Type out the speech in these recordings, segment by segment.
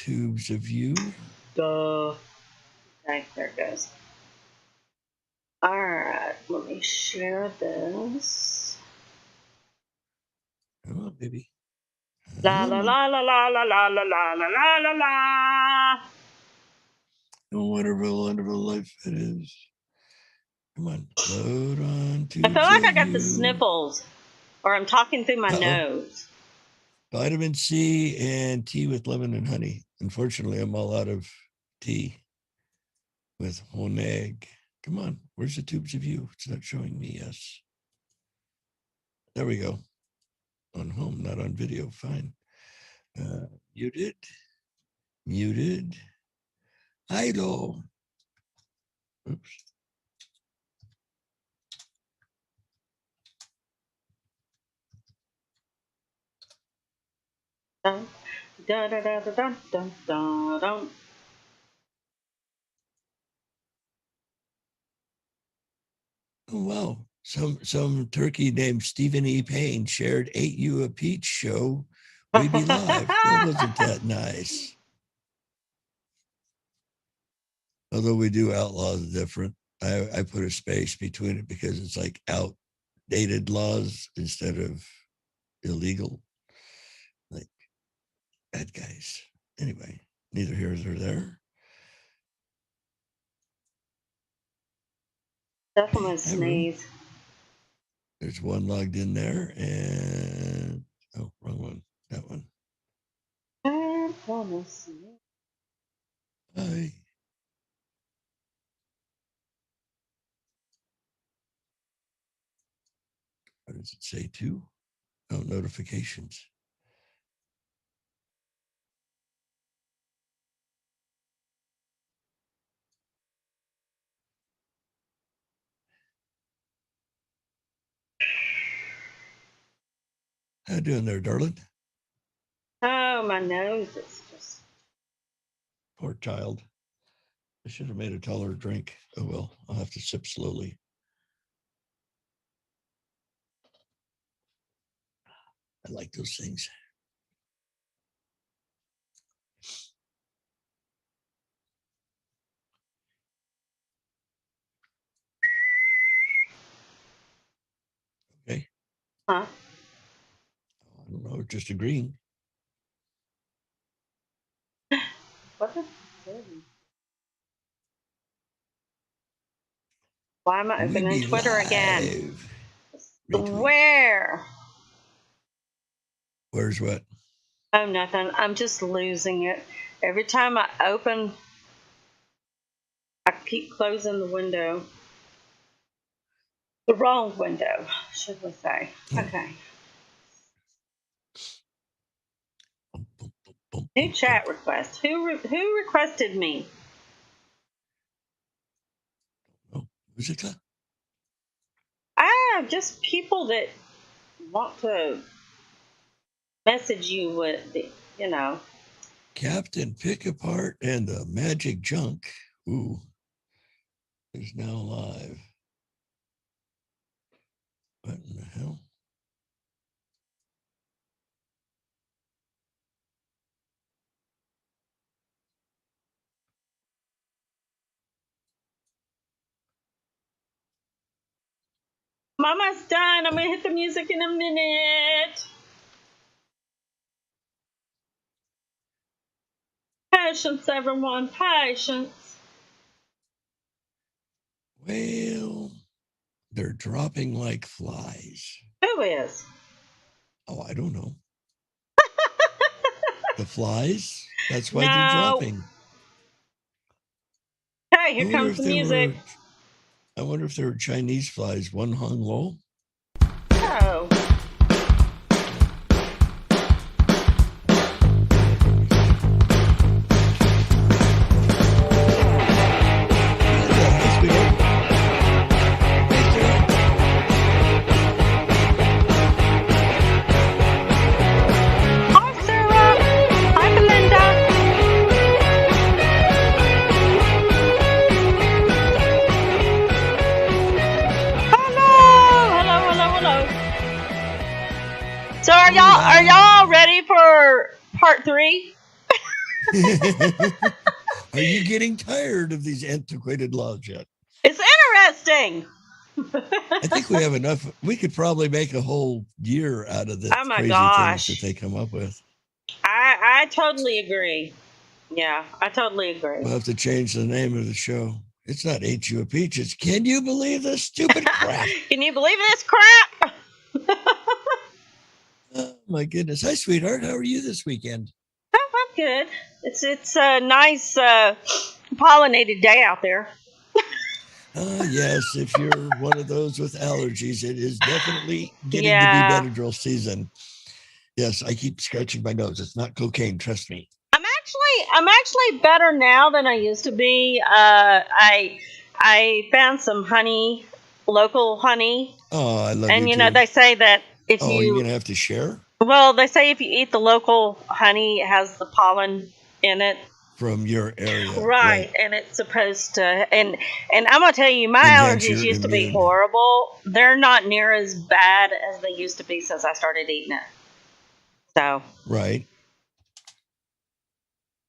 tubes of you. Duh. Okay, there it goes. Alright, let me share this. Come on, baby. La la la la la la la la la la la la la. Oh, wonderful, wonderful life it is. Come on, load on tubes. I feel like I got the sniffles, or I'm talking through my nose. Vitamin C and tea with lemon and honey. Unfortunately, I'm all out of tea with whole egg. Come on, where's the tubes of you? It's not showing me. Yes. There we go. On home, not on video. Fine. Muted. Muted. Idle. Oops. Dun, da, da, da, da, dun, dun, dun, dun. Oh, wow. Some turkey named Stephen E. Payne shared Ate You a Peach show. We be live. Well, wasn't that nice? Although we do Outlaw different. I put a space between it because it's like outdated laws instead of illegal. Like bad guys. Anyway, neither here nor there. Definitely sneeze. There's one logged in there, and oh, wrong one. That one. Hi. What does it say to? Oh, notifications. How you doing there, darling? Oh, my nose is just... Poor child. I should have made a taller drink. Oh, well, I'll have to sip slowly. I like those things. Okay. Huh? I don't know, just agreeing. What the... Why am I opening Twitter live. Again? Where? Where's what? Oh, nothing. I'm just losing it. Every time I open, I keep closing the window. The wrong window, should we say. Okay. New chat request. Who requested me? Oh, music? Just people that want to message you with, you know. Captain Pick Apart and the Magic Junk. Ooh. Is now live. What in the hell? Mama's done. I'm going to hit the music in a minute. Patience, everyone. Patience. Well, they're dropping like flies. Who is? Oh, I don't know. The flies? That's why they're dropping. Hey, here comes the music. I wonder if there were Chinese flies. One hung low. Oh. So are y'all ready for part 3? Are you getting tired of these antiquated laws yet? It's interesting. I think we have enough. We could probably make a whole year out of the Oh my crazy things that gosh. they come up with. I totally agree. Yeah, I totally agree. We'll have to change the name of the show. It's not Ain't You a Peach. It's Can You Believe This Stupid Crap? Can you believe this crap? Oh my goodness. Hi, sweetheart. How are you this weekend? Oh, I'm good. It's a nice pollinated day out there. Yes, if you're one of those with allergies, it is definitely getting to be Yeah. Benadryl season. Yes, I keep scratching my nose. It's not cocaine, trust me. I'm actually better now than I used to be. I found some honey, local honey, Oh, I love and you too. they say that if Oh, you're gonna have to share they say if you eat the local honey, it has the pollen in it. from your area, Right, and it's supposed to, and I'm gonna tell you, my Enhance allergies your used to be immune. horrible. They're not near as bad as they used to be since I started eating it. So Right.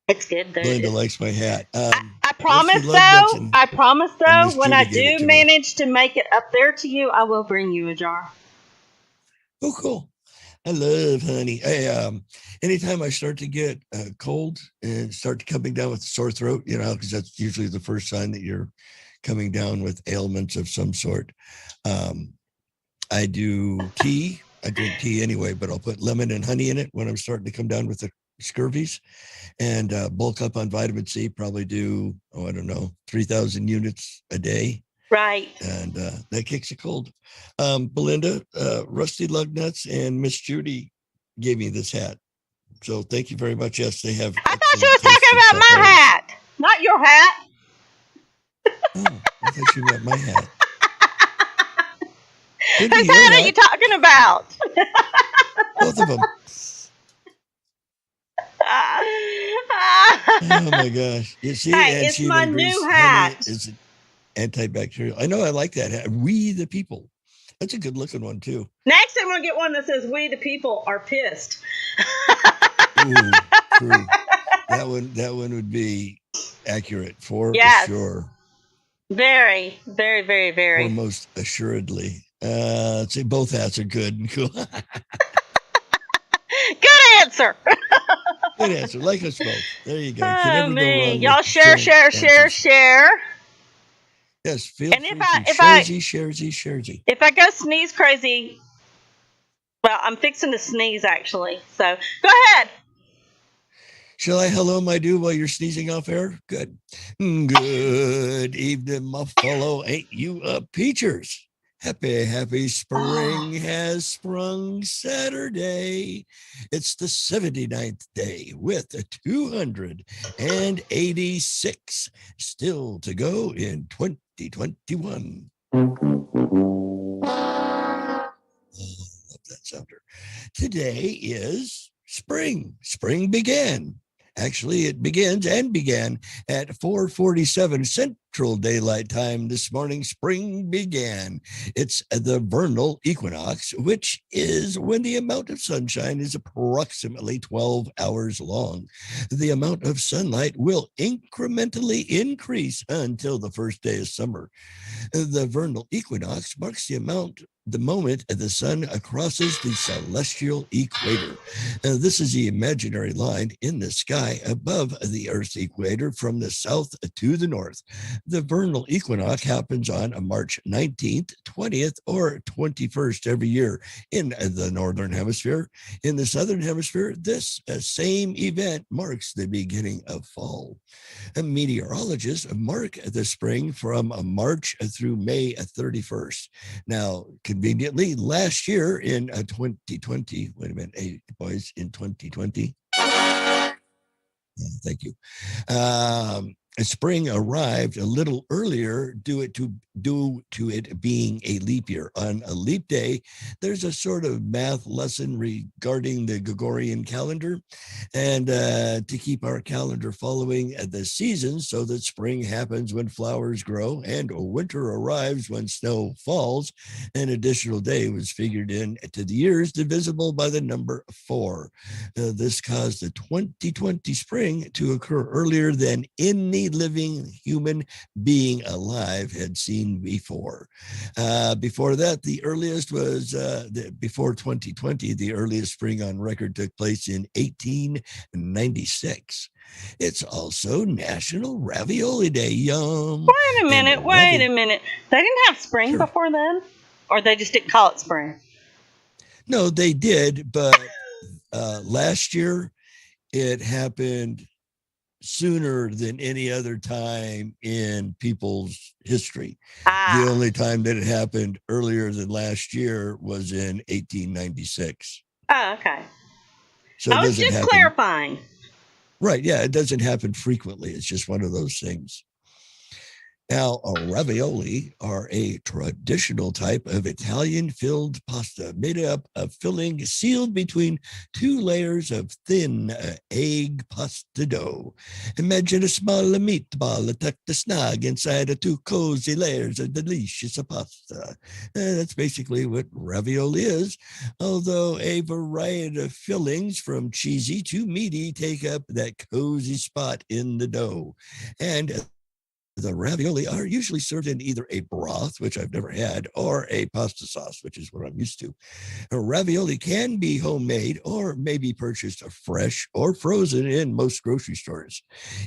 it's good. Belinda likes my hat. I Rusty promise Lug Nuts though. and, I promise and though. Miss When I Judy gave it do to me. manage to make it up there to you, I will bring you a jar. Oh, cool. I love honey. Anytime I start to get cold and start coming down with a sore throat, because that's usually the first sign that you're coming down with ailments of some sort. I do tea. I drink tea anyway, but I'll put lemon and honey in it when I'm starting to come down with the scurvies, and bulk up on vitamin C. Probably do, 3,000 units a day. Right. And that kicks you cold. Belinda, Rusty Lug Nuts, and Miss Judy gave me this hat. So thank you very much. Yes, they have. I thought you was talking about my hat, not your hat. Oh, I thought you meant my hat. Whose hat are you talking about? Both of them. Oh my gosh! You see, hey, it's my new hat. Is antibacterial. I know. I like that hat. We the people. That's a good looking one too. Next, I'm gonna get one that says "We the people are pissed." Ooh, true. That one would be accurate for sure. Very, very, very, very. Or most assuredly. Let's see, both hats are good and cool. Good answer. Good answer. Like us both. There you go. Oh, man. Y'all share. Yes, feel and free to share. If I go sneeze crazy, well, I'm fixing to sneeze actually. So go ahead. Shall I hello my dude while you're sneezing off air? Good. Good evening, my fellow Ain't You a Peachers? Happy spring has sprung Saturday. It's the 79th day with 286 still to go in 2021. Oh, I love that sounder. Today is spring. Spring began. Actually, it began at 4:47 Central Daylight Time this morning. Spring began. It's the vernal equinox, which is when the amount of sunshine is approximately 12 hours long. The amount of sunlight will incrementally increase until the first day of summer. The vernal equinox marks the moment the sun crosses the celestial equator. This is the imaginary line in the sky above the Earth's equator from the south to the north. The vernal equinox happens on March 19th, 20th, or 21st every year in the northern hemisphere. In the southern hemisphere, this same event marks the beginning of fall. Meteorologists mark the spring from March through May 31st. Now, conveniently, last year in 2020, wait a minute, hey, boys, in 2020, thank you. spring arrived a little earlier due to it being a leap year. On a leap day, there's a sort of math lesson regarding the Gregorian calendar, and to keep our calendar following the seasons so that spring happens when flowers grow and winter arrives when snow falls. An additional day was figured in to the years divisible by the number 4. This caused the 2020 spring to occur earlier than any living human being alive had seen before. Before that, the earliest was before 2020, the earliest spring on record took place in 1896. It's also National Ravioli Day. Yum. Wait a minute. Wait a minute. They didn't have spring Sure. before then? Or they just didn't call it spring? No, they did, but last year it happened sooner than any other time in people's history. The only time that it happened earlier than last year was in 1896. Oh, okay. So I was just clarifying. Right. Yeah, it doesn't happen frequently. It's just one of those things. Now, ravioli are a traditional type of Italian-filled pasta made up of filling sealed between 2 layers of thin egg pasta dough. Imagine a small meatball tucked snug inside of 2 cozy layers of delicious pasta. That's basically what ravioli is, although a variety of fillings from cheesy to meaty take up that cozy spot in the dough. And the ravioli are usually served in either a broth, which I've never had, or a pasta sauce, which is what I'm used to. A ravioli can be homemade or may be purchased fresh or frozen in most grocery stores.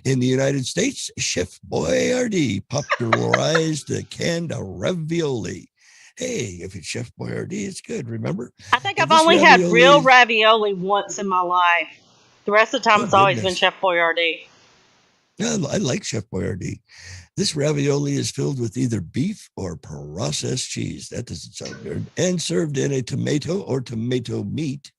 In the United States, Chef Boyardee popularized the canned ravioli. Hey, if it's Chef Boyardee, it's good, remember? I think I've only had real ravioli once in my life. The rest of the time, it's always been Chef Boyardee. I like Chef Boyardee. This ravioli is filled with either beef or processed cheese. That doesn't sound good. And served in a tomato or tomato meat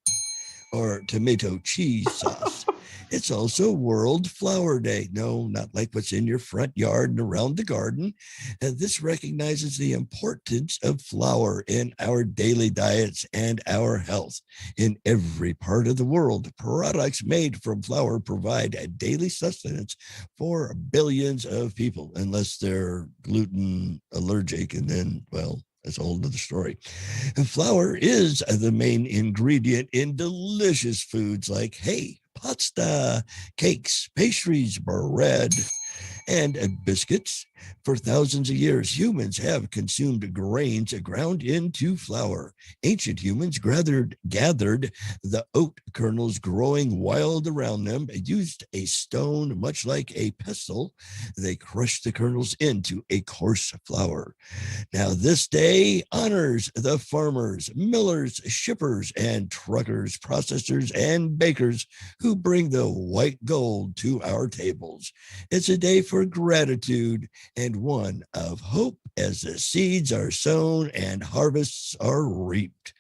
or tomato cheese sauce. It's also World Flower Day. No, not like what's in your front yard and around the garden. And this recognizes the importance of flour in our daily diets and our health. In every part of the world, products made from flour provide a daily sustenance for billions of people, unless they're gluten allergic, and then, well, that's a whole other story. And flour is the main ingredient in delicious foods like, pasta, cakes, pastries, bread, and biscuits. For thousands of years, humans have consumed grains ground into flour. Ancient humans gathered the oat kernels growing wild around them, used a stone much like a pestle. They crushed the kernels into a coarse flour. Now, this day honors the farmers, millers, shippers, and truckers, processors, and bakers who bring the white gold to our tables. It's a day for gratitude and one of hope as the seeds are sown and harvests are reaped.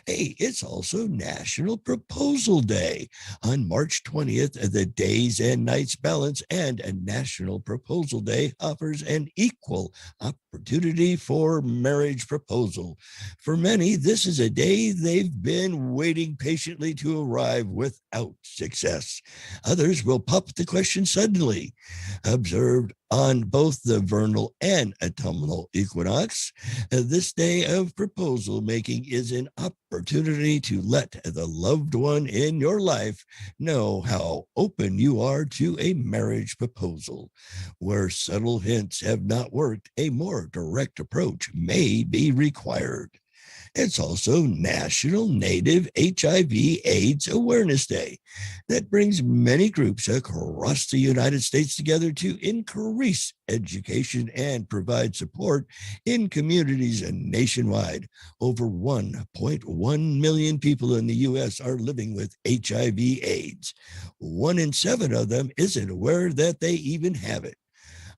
Hey, it's also National Proposal Day. On March 20th, the days and nights balance, and a National Proposal Day offers an equal opportunity for marriage proposal. For many, this is a day they've been waiting patiently to arrive without success. Others will pop the question suddenly. Observed on both the vernal and autumnal equinox, this day of proposal making is an opportunity to let the loved one in your life know how open you are to a marriage proposal. Where subtle hints have not worked, a more direct approach may be required. It's also National Native HIV/AIDS Awareness Day. That brings many groups across the United States together to increase education and provide support in communities nationwide. Over 1.1 million people in the U.S. are living with HIV/AIDS. 1 in 7 of them isn't aware that they even have it.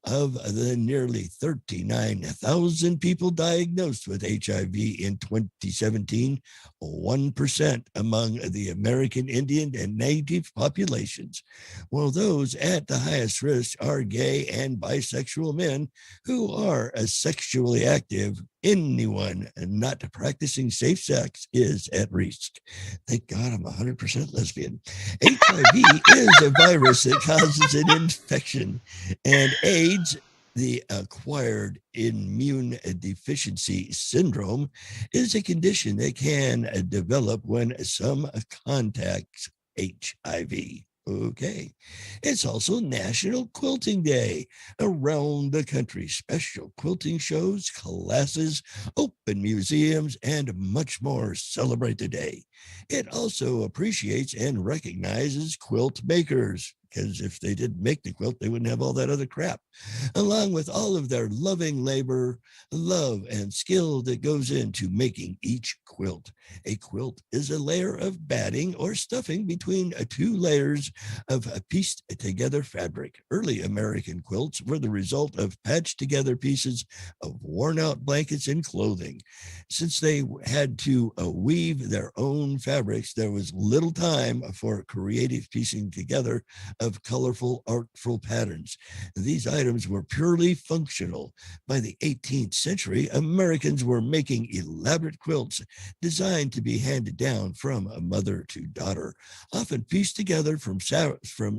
Of the nearly 39,000 people diagnosed with HIV in 2017, 1% among the American Indian and Native populations, while those at the highest risk are gay and bisexual men who are sexually active. Anyone not practicing safe sex is at risk. Thank God I'm 100% lesbian. HIV is a virus that causes an infection, and AIDS, the acquired immune deficiency syndrome, is a condition that can develop when some contacts HIV. Okay. It's also National Quilting Day. Around the country, special quilting shows, classes, open museums, and much more celebrate the day. It also appreciates and recognizes quilt makers, because if they didn't make the quilt, they wouldn't have all that other crap, along with all of their loving labor, love, and skill that goes into making each quilt. A quilt is a layer of batting or stuffing between two layers of a pieced together fabric. Early American quilts were the result of patched together pieces of worn out blankets and clothing. Since they had to weave their own fabrics, there was little time for creative piecing together of colorful, artful patterns. These items were purely functional. By the 18th century, Americans were making elaborate quilts designed to be handed down from mother to daughter, often pieced together from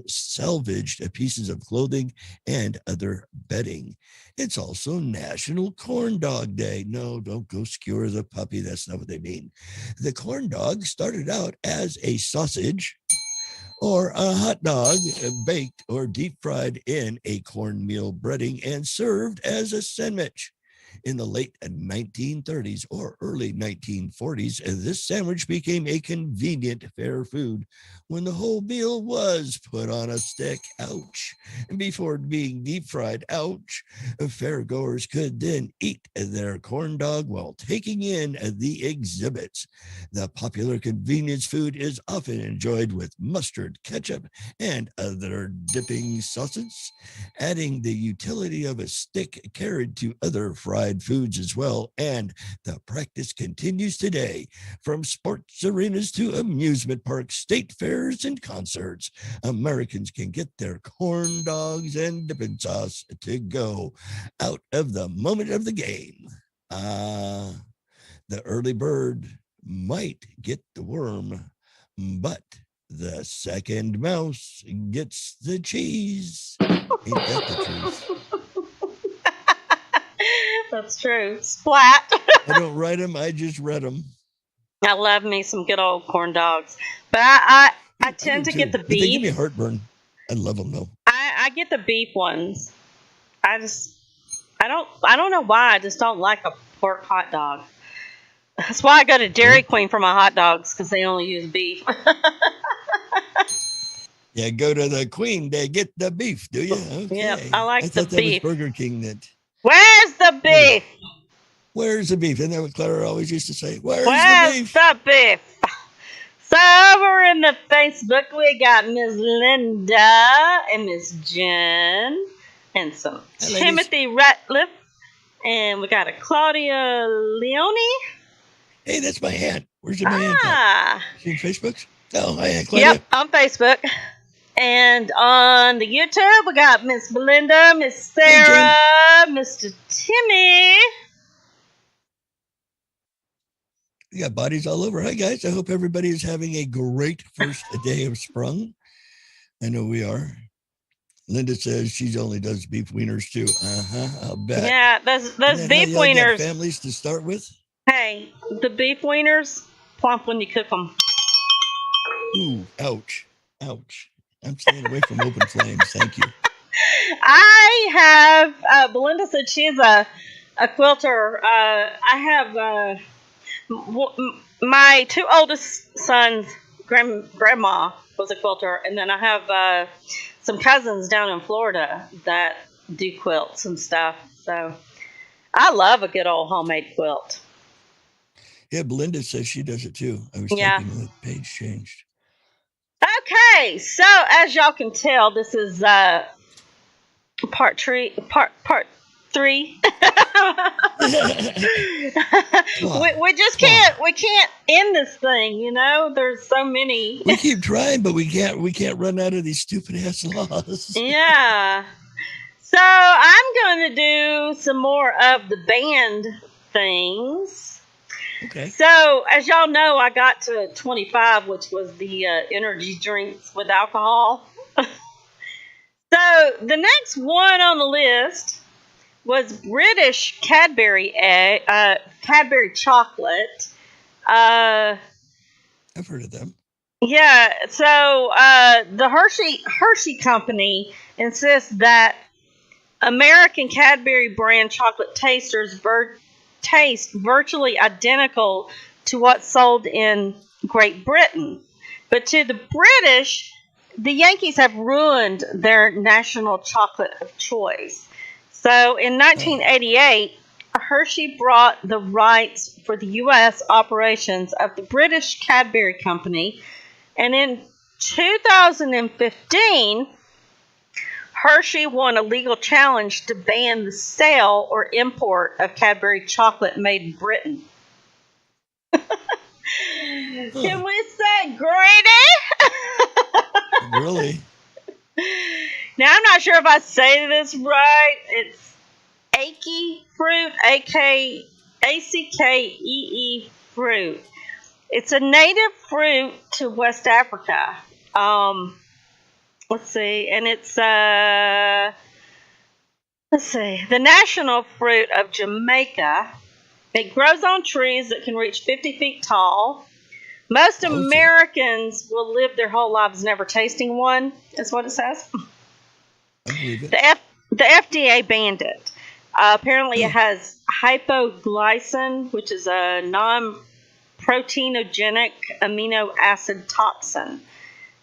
salvaged pieces of clothing and other bedding. It's also National Corn Dog Day. No, don't go skewer the puppy. That's not what they mean. The corn dog started out as a sausage or a hot dog baked or deep fried in a cornmeal breading and served as a sandwich. In the late 1930s or early 1940s, this sandwich became a convenient fare food when the whole meal was put on a stick. Ouch. And before being deep fried, ouch. Fairgoers could then eat their corn dog while taking in the exhibits. The popular convenience food is often enjoyed with mustard, ketchup, and other dipping sauces, adding the utility of a stick carried to other fried foods as well. And the practice continues today, from sports arenas to amusement parks, state fairs, and concerts. Americans can get their corn dogs and dipping sauce to go out of the moment of the game. The early bird might get the worm, but the second mouse gets the cheese. Ain't that the truth? That's true. Splat. I don't write them, I just read them. I love me some good old corn dogs, but I tend to get the But they give me beef. heartburn. I love them though. I get the beef ones. I don't know why. I just don't like a pork hot dog. That's why I go to Dairy Queen for my hot dogs, because they only use beef. Yeah, go to the Queen to get the beef, do you? Okay. Yeah, I like the thought that beef. was Burger King that. Where's the beef? Where's the beef? Isn't that what Clara always used to say? Where's Where's the beef? So over in the Facebook, we got Miss Linda and Miss Jen and some Hi, Timothy Ratliff, and we got a Claudia Leone. Hey, that's my aunt. Where's my aunt? Ah, She on Facebook? Oh, hi, Aunt Claudia. yep, on Facebook. And on the YouTube, we got Miss Belinda, Miss Sarah, Mr. Timmy. We got bodies all over. Hi, guys. I hope everybody is having a great first day of sprung. I know we are. Linda says she only does beef wieners too. I'll bet. Yeah, those beef wieners. Families to start with. Hey, the beef wieners, plump when you cook them. Ooh, ouch, ouch. I'm staying away from open flames. Thank you. I have, Belinda said she's a quilter. I have my two oldest sons, grandma was a quilter, and then I have some cousins down in Florida that do quilts and stuff. So I love a good old homemade quilt. Yeah, Belinda says she does it too. I was typing the page changed. Okay, so as y'all can tell, this is Part 3. We just can't end this thing, there's so many. We keep trying, but we can't run out of these stupid ass laws. Yeah. So I'm going to do some more of the band things. Okay. So as y'all know, I got to 25, which was the energy drinks with alcohol. So the next one on the list was British Cadbury Cadbury chocolate. I've heard of them. Yeah, so the Hershey Company insists that American Cadbury brand chocolate tasters taste virtually identical to what's sold in Great Britain. But to the British, the Yankees have ruined their national chocolate of choice. So in 1988, Hershey bought the rights for the U.S. operations of the British Cadbury Company, and in 2015, Hershey won a legal challenge to ban the sale or import of Cadbury chocolate made in Britain. Can we say greedy? Really? Now, I'm not sure if I say this right. It's Ackee fruit, Ackee fruit. It's a native fruit to West Africa. Let's see, and it's the national fruit of Jamaica. It grows on trees that can reach 50 feet tall. Most Americans will live their whole lives never tasting one, is what it says. I believe it. The FDA banned it. Apparently, it has hypoglycin, which is a non-proteinogenic amino acid toxin.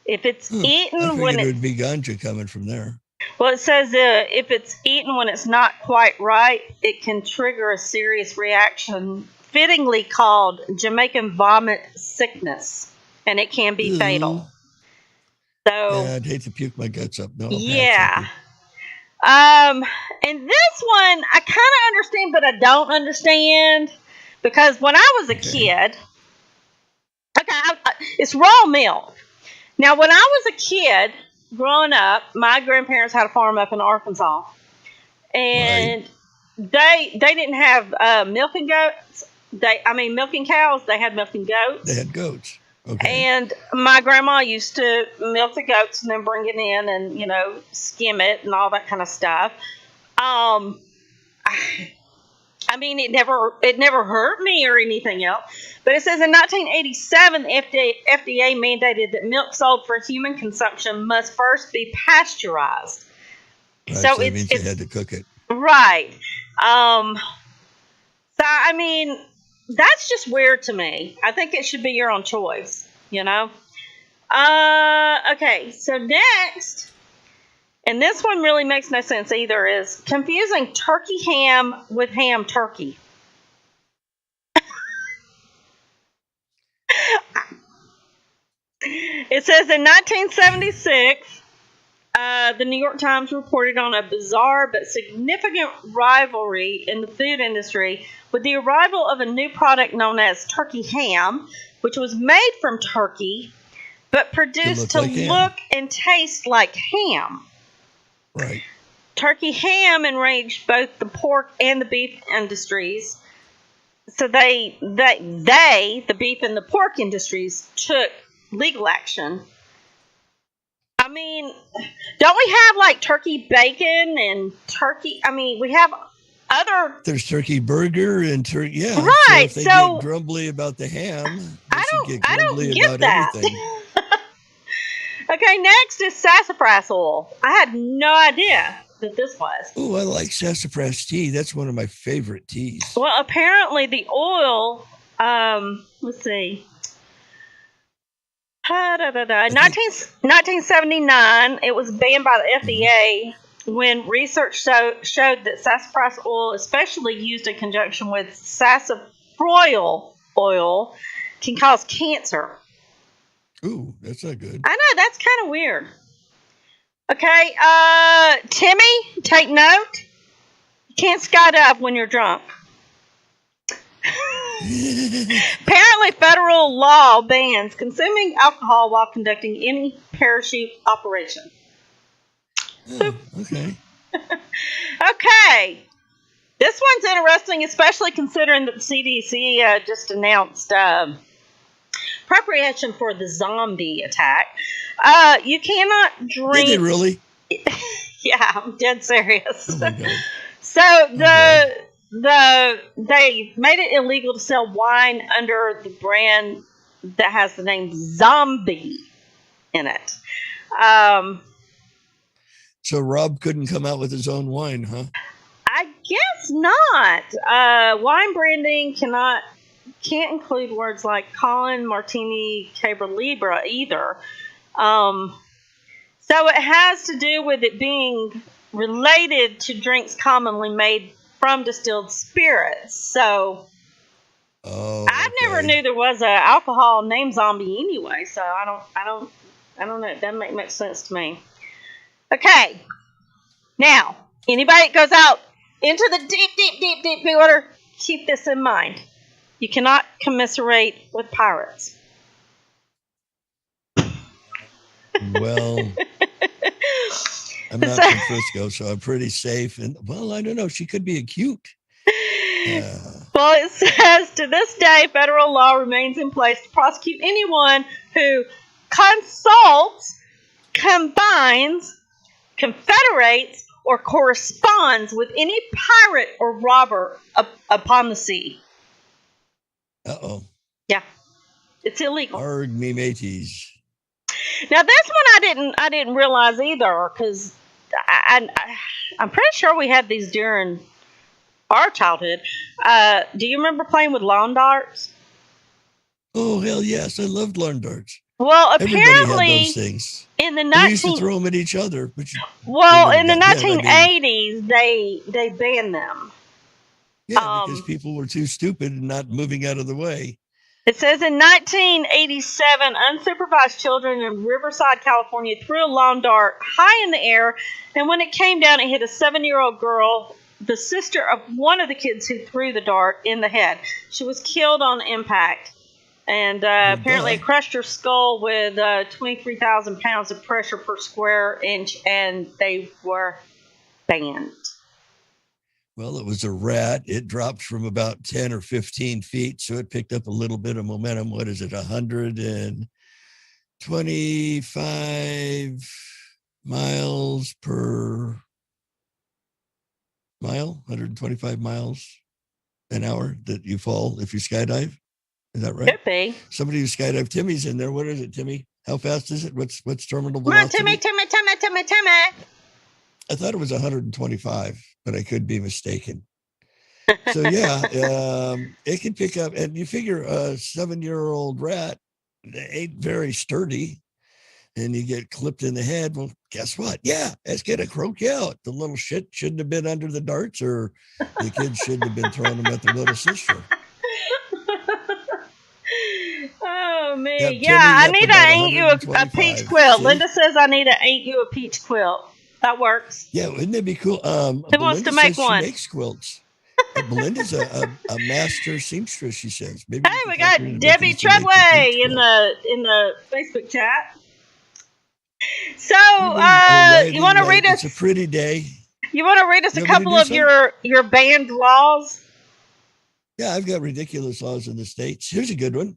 If it's eaten when it would be ganja coming from there. Well, it says if it's eaten when it's not quite right, it can trigger a serious reaction, fittingly called Jamaican vomit sickness, and it can be fatal. So I'd hate to puke my guts up. No. Yeah. And this one I kind of understand, but I don't understand, because when I was a kid, it's raw milk. Now, when I was a kid growing up, my grandparents had a farm up in Arkansas, and they didn't have milking goats. Milking cows. They had milking goats. They had goats. Okay. And my grandma used to milk the goats and then bring it in and, skim it and all that kind of stuff. It never hurt me or anything else. But it says in 1987, the FDA mandated that milk sold for human consumption must first be pasteurized. Right, so that means you had to cook it. Right. That's just weird to me. I think it should be your own choice, Okay, so next, and this one really makes no sense either, is confusing turkey ham with ham turkey. It says in 1976, the New York Times reported on a bizarre but significant rivalry in the food industry with the arrival of a new product known as turkey ham, which was made from turkey but produced to look and taste like ham. Right. Turkey ham enraged both the pork and the beef industries. So the beef and the pork industries, took legal action. Don't we have turkey bacon and turkey? We have other. There's turkey burger and turkey. Yeah. Right. So if they get grumbly about the ham, they should get grumbly about everything. Okay, next is sassafras oil. I had no idea that this was. Oh, I like sassafras tea. That's one of my favorite teas. Well, apparently the oil. Let's see. 1979, it was banned by the FDA when research showed that sassafras oil, especially used in conjunction with sassafras oil, can cause cancer. Ooh, that's not good. I know, that's kind of weird. Okay, Timmy, take note. You can't skydive when you're drunk. Apparently, federal law bans consuming alcohol while conducting any parachute operation. Oh, okay. Okay, this one's interesting, especially considering that the CDC just announced preparation for the zombie attack. You cannot drink. Did they really? Yeah, I'm dead serious. Oh my God. So Okay. they made it illegal to sell wine under the brand that has the name Zombie in it. So Rob couldn't come out with his own wine, huh? I guess not. Wine branding can't include words like Colin, Martini, Cabra Libra either. So it has to do with it being related to drinks commonly made from distilled spirits. So I never knew there was an alcohol named Zombie anyway. So I don't know. It doesn't make much sense to me. Okay, now anybody that goes out into the deep water, keep this in mind. You cannot commiserate with pirates. Well, I'm not from Frisco, so I'm pretty safe. And well, I don't know. She could be acute. Well, it says to this day, federal law remains in place to prosecute anyone who consults, combines, confederates, or corresponds with any pirate or robber upon the sea. Uh-oh. Yeah, it's illegal. Arg me mateys. Now this one I didn't realize either, because I'm pretty sure we had these during our childhood. Do you remember playing with lawn darts? Oh hell yes, I loved lawn darts. Well, Everybody had apparently those things. in the We used to throw them at each other. But in the back then, 1980s they banned them. Yeah, because people were too stupid and not moving out of the way. It says in 1987, unsupervised children in Riverside, California, threw a lawn dart high in the air, and when it came down, it hit a 7-year-old girl, the sister of one of the kids who threw the dart, in the head. She was killed on impact, and apparently it crushed her skull with 23,000 pounds of pressure per square inch, and they were banned. Well, it was a rat. It dropped from about 10 or 15 feet, so it picked up a little bit of momentum. What is it, 125 miles per mile, 125 miles an hour that you fall if you skydive. Is that right? Could be. Somebody who skydived, Timmy's in there. What is it, Timmy? How fast is it? What's terminal velocity? Come on, Timmy. I thought it was 125, but I could be mistaken. So yeah, it can pick up, and you figure a 7-year-old rat ain't very sturdy, and you get clipped in the head. Well, guess what? Yeah, it's gonna croak you out. The little shit shouldn't have been under the darts, or the kids shouldn't have been throwing them at their little sister. Oh man, Yep, yeah, I need to ain't you a peach quilt. See? Linda says I need to ain't you a peach quilt. That works. Yeah, wouldn't it be cool? Who wants to make one? She makes quilts. Belinda's a master seamstress, she says. Maybe hey, we got Debbie Treadway in the Facebook chat. So, you want to read us? It's a pretty day. You want to read us a couple of your banned laws? Yeah, I've got ridiculous laws in the States. Here's a good one.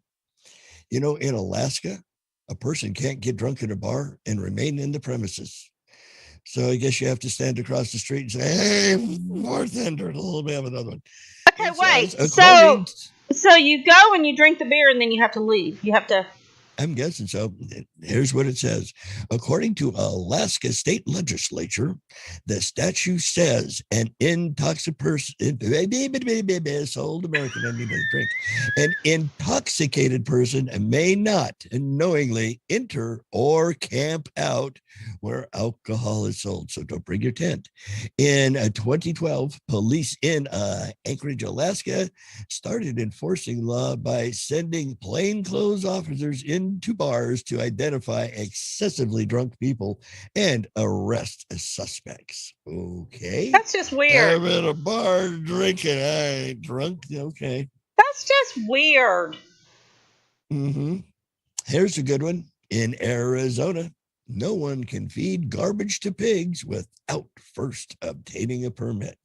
You know, in Alaska, a person can't get drunk in a bar and remain in the premises. So I guess you have to stand across the street and say, hey, bartender, a little bit of another one. Okay, wait. So you go and you drink the beer and then you have to leave. You have to. I'm guessing so. Here's what it says. According to Alaska state legislature, the statute says an intoxicated person, old American, I need a drink. An intoxicated person may not knowingly enter or camp out where alcohol is sold. So don't bring your tent. In 2012, police in Anchorage, Alaska, started enforcing law by sending plainclothes officers into bars to identify identify excessively drunk people and arrest suspects. Okay. That's just weird. I'm at a bar drinking. I ain't drunk. Okay. That's just weird. Here's a good one. In Arizona, no one can feed garbage to pigs without first obtaining a permit.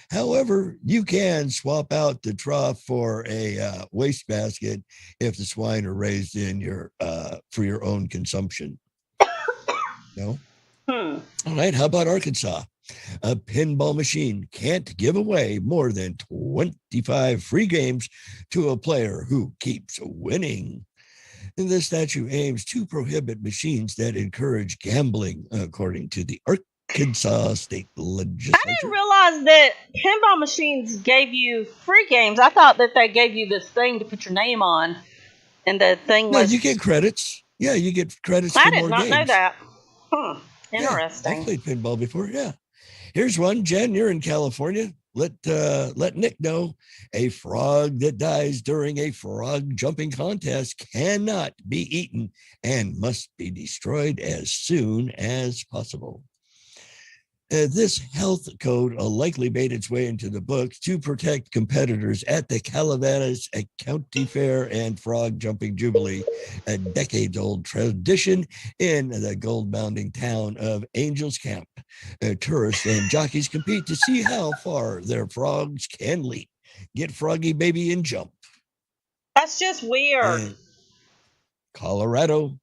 However, you can swap out the trough for a wastebasket if the swine are raised in your for your own consumption. No. All right. How about Arkansas? A pinball machine can't give away more than 25 free games to a player who keeps winning. And the statute aims to prohibit machines that encourage gambling, according to the Arkansas State Legislature. I didn't realize that pinball machines gave you free games. I thought that they gave you this thing to put your name on, and the thing was. No, you get credits. Yeah, you get credits I for did more not games. know that. Interesting. Yeah, I played pinball before. Yeah. Here's one. Jen, you're in California. Let Nick know a frog that dies during a frog jumping contest cannot be eaten and must be destroyed as soon as possible. This health code likely made its way into the books to protect competitors at the Calaveras County Fair and Frog Jumping Jubilee, a decades-old tradition in the gold-bounding town of Angels Camp. Tourists and jockeys compete to see how far their frogs can leap, get froggy baby, and jump. That's just weird. Colorado,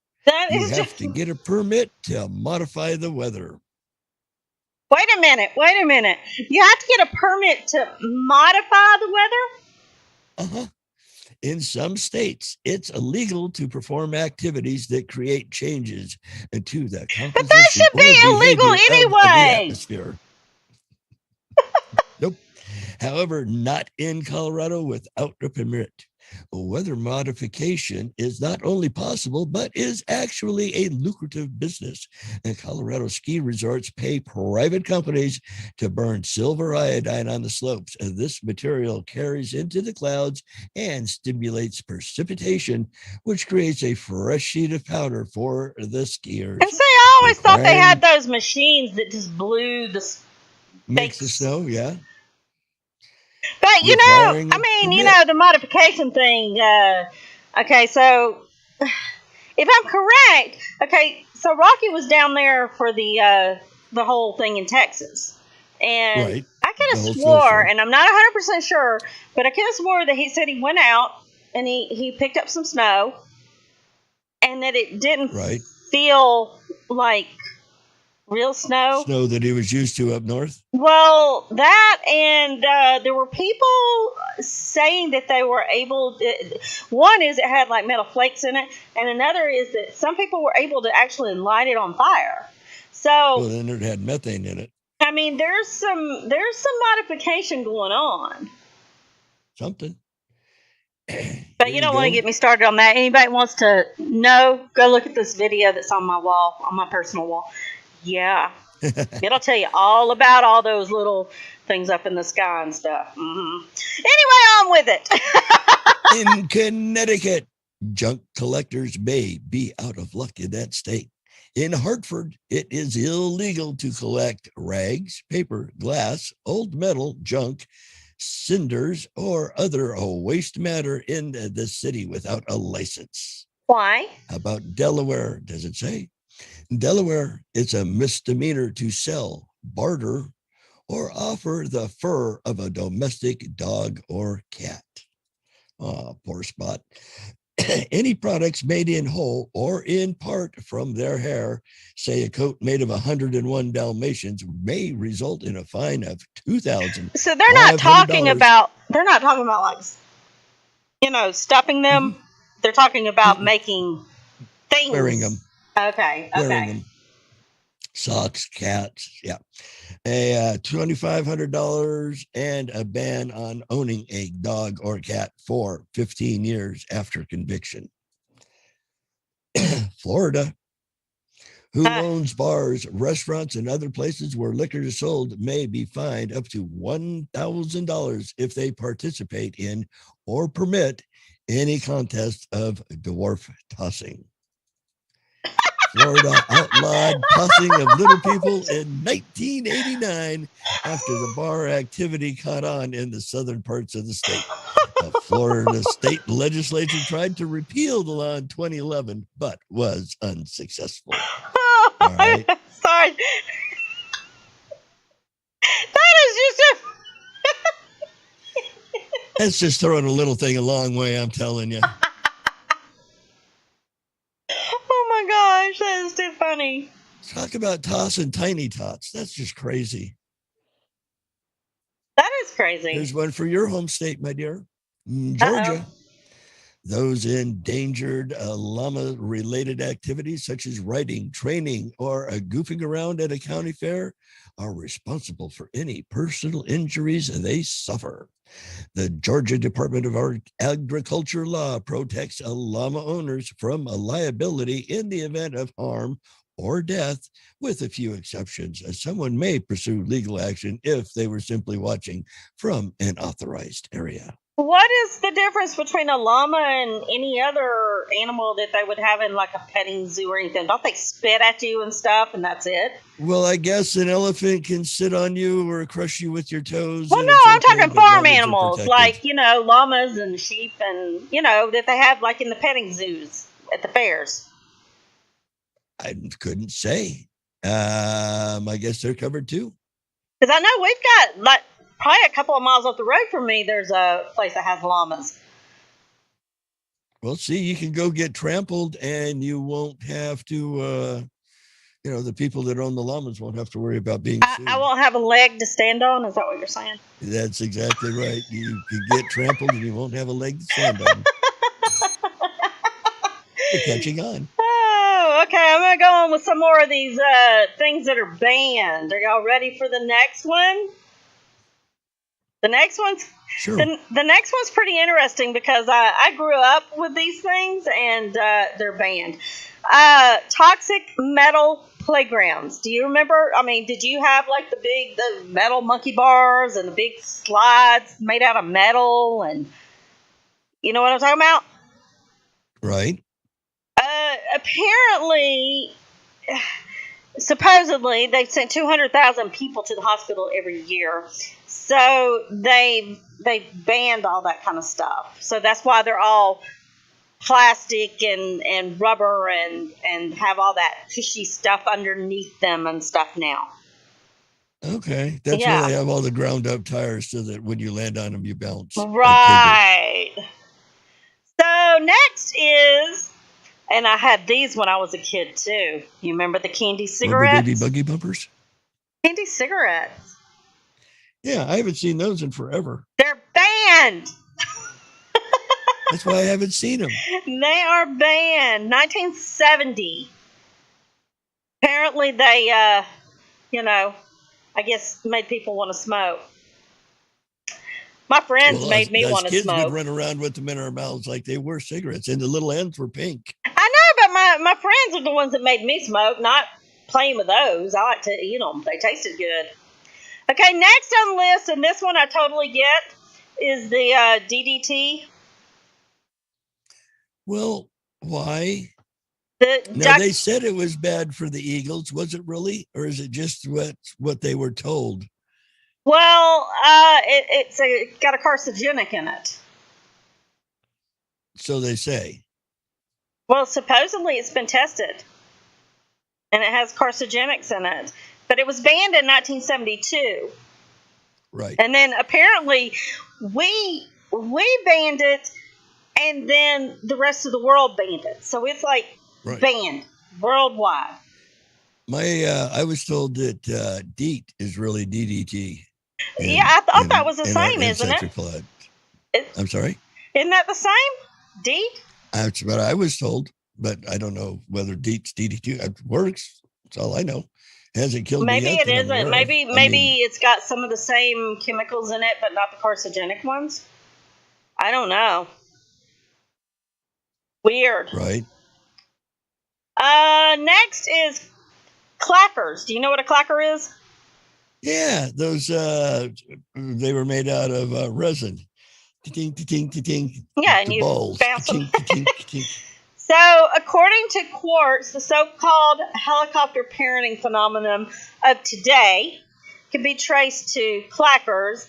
you have to get a permit to modify the weather. Wait a minute. You have to get a permit to modify the weather? In some states, it's illegal to perform activities that create changes to the composition but that should be illegal anyway. The atmosphere. Nope. However, not in Colorado without a permit. Weather modification is not only possible, but is actually a lucrative business. And Colorado ski resorts pay private companies to burn silver iodine on the slopes. And this material carries into the clouds and stimulates precipitation, which creates a fresh sheet of powder for the skiers. And see, I always thought they had those machines that just blew the makes the snow, yeah. But, you know, the modification thing, okay, so if I'm correct, okay, so Rocky was down there for the whole thing in Texas. And right. I could have swore, and I'm not 100% sure, but I could have swore that he said he went out and he picked up some snow and that it didn't feel like real snow. Snow that he was used to up north? Well, that and there were people saying that they were able to, one is it had like metal flakes in it, and another is that some people were able to actually light it on fire. So well, then it had methane in it. I mean, there's some modification going on. Something. But you don't want to get me started on that. Anybody wants to know, go look at this video that's on my wall, on my personal wall. Yeah. It'll tell you all about all those little things up in the sky and stuff. Anyway, on with it. In Connecticut, junk collectors may be out of luck in that state. In Hartford, it is illegal to collect rags, paper, glass, old metal, junk, cinders, or other waste matter in the city without a license. Why? How about Delaware? Does it say? In Delaware, it's a misdemeanor to sell, barter, or offer the fur of a domestic dog or cat. Oh, poor spot. Any products made in whole or in part from their hair, say a coat made of 101 Dalmatians, may result in a fine of $2,000. So they're not talking about like, stuffing them. Mm-hmm. They're talking about making things. Wearing them. Okay. Wearing them. Socks, cats, yeah. A $2,500 and a ban on owning a dog or cat for 15 years after conviction. Florida, who owns bars, restaurants, and other places where liquor is sold may be fined up to $1,000 if they participate in or permit any contest of dwarf tossing. Florida outlawed tossing of little people in 1989 after the bar activity caught on in the southern parts of the state. The Florida state legislature tried to repeal the law in 2011, but was unsuccessful. All right. Sorry. That is just a... That's just throwing a little thing a long way, I'm telling you. Oh my gosh, that is too funny. Talk about tossing tiny tots. That's just crazy. That is crazy. Here's one for your home state, my dear. Georgia. Uh-oh. Those endangered llama-related activities, such as riding, training, or goofing around at a county fair, are responsible for any personal injuries they suffer. The Georgia Department of Agriculture law protects llama owners from a liability in the event of harm or death, with a few exceptions. Someone may pursue legal action if they were simply watching from an authorized area. What is the difference between a llama and any other animal that they would have in like a petting zoo or anything? Don't they spit at you and stuff and that's it? Well, I guess an elephant can sit on you or crush you with your toes. Well, no, I'm talking farm animals like, llamas and sheep and, that they have like in the petting zoos at the fairs. I couldn't say. I guess they're covered too. Because I know we've got like probably a couple of miles up the road from me, there's a place that has llamas. Well, see, you can go get trampled and you won't have to, the people that own the llamas won't have to worry about being sued. I won't have a leg to stand on. Is that what you're saying? That's exactly right. You can get trampled and you won't have a leg to stand on. You're catching on. Oh, okay. I'm going to go on with some more of these things that are banned. Are y'all ready for the next one? The next one's sure. The next one's pretty interesting because I grew up with these things and they're banned. Toxic metal playgrounds. Do you remember? I mean, did you have like the metal monkey bars and the big slides made out of metal and you know what I'm talking about? Right. Apparently, supposedly, they sent 200,000 people to the hospital every year. So they banned all that kind of stuff. So that's why they're all plastic and rubber and have all that cushy stuff underneath them and stuff now. Okay. That's why they have all the ground up tires so that when you land on them, you bounce. Right. So next is, and I had these when I was a kid too. You remember the candy cigarettes? Rubber baby buggy bumpers? Candy cigarettes. Yeah, I haven't seen those in forever. They're banned. That's why I haven't seen them. They are banned. 1970. Apparently they, I guess made people want to smoke. My friends made me want to smoke. Kids would run around with them in our mouths like they were cigarettes, and the little ends were pink. I know, but my friends are the ones that made me smoke, not playing with those. I like to eat them. They tasted good. Okay, next on the list, and this one I totally get, is the DDT. Well, why? Now, they said it was bad for the eagles. Was it really? Or is it just what they were told? Well, it's got a carcinogenic in it. So they say. Well, supposedly it's been tested. And it has carcinogenics in it. But it was banned in 1972. Right. And then apparently we banned it, and then the rest of the world banned it. So it's like banned worldwide. I was told that DEET is really DDT. I thought that was the same, isn't it? I'm sorry? Isn't that the same? DEET? That's what I was told, but I don't know whether DEET's DDT. It works. That's all I know. Hasn't killed me yet. Maybe it isn't. Maybe it's got some of the same chemicals in it, but not the carcinogenic ones. I don't know. Weird. Right. Next is clackers. Do you know what a clacker is? Yeah, those they were made out of resin. Yeah, and you bounce them. So, according to Quartz, the so-called helicopter parenting phenomenon of today can be traced to clackers,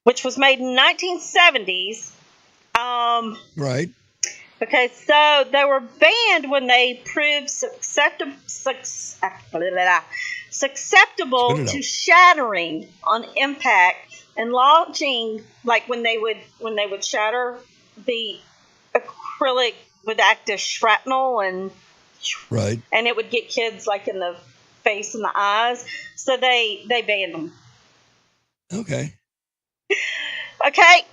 which was made in the 1970s. Right. Okay, so they were banned when they proved susceptible to shattering on impact and launching, like when they would shatter, the acrylic would act as shrapnel, and it would get kids like in the face and the eyes. So they banned them. Okay. Okay.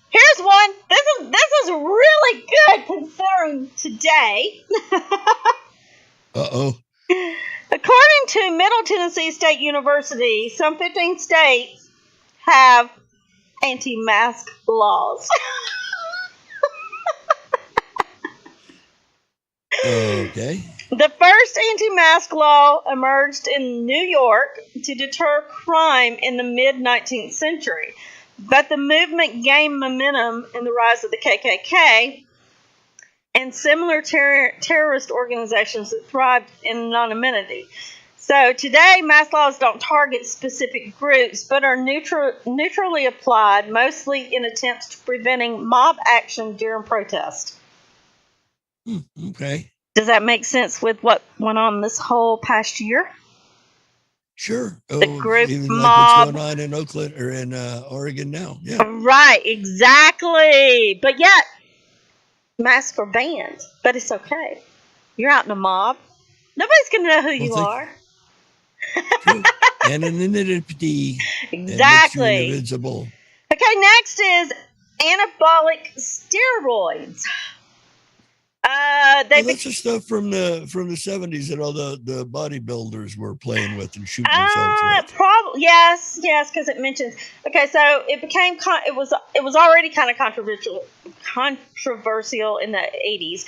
Here's one. This is really good considering today. Uh-oh. According to Middle Tennessee State University, some 15 states have anti-mask laws. Okay. The first anti-mask law emerged in New York to deter crime in the mid-19th century. But the movement gained momentum in the rise of the KKK and similar terrorist organizations that thrived in anonymity. So today, mask laws don't target specific groups, but are neutrally applied, mostly in attempts to preventing mob action during protest. Okay. Does that make sense with what went on this whole past year? Sure. The group even mob. like what's going on in Oakland or in Oregon now. Yeah. Right, exactly. But yet, masks are banned. But it's okay. You're out in a mob. Nobody's going to know who you are. True. Anonymity. Exactly. Invisible. Okay, next is anabolic steroids. That's the stuff from the 70s that all the bodybuilders were playing with and shooting themselves with. Yes, because it mentions. Okay, so it became it was already kind of controversial in the 80s.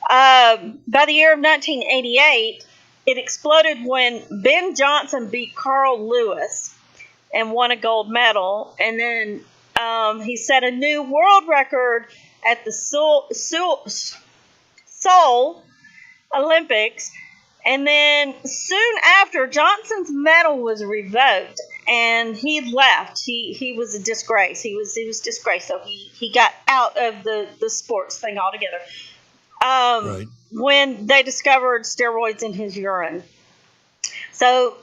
By the year of 1988, it exploded when Ben Johnson beat Carl Lewis and won a gold medal, and then he set a new world record at the Seoul Olympics, and then soon after, Johnson's medal was revoked, and he left. He was a disgrace. He was disgraced, so he got out of the sports thing altogether. Right. When they discovered steroids in his urine, so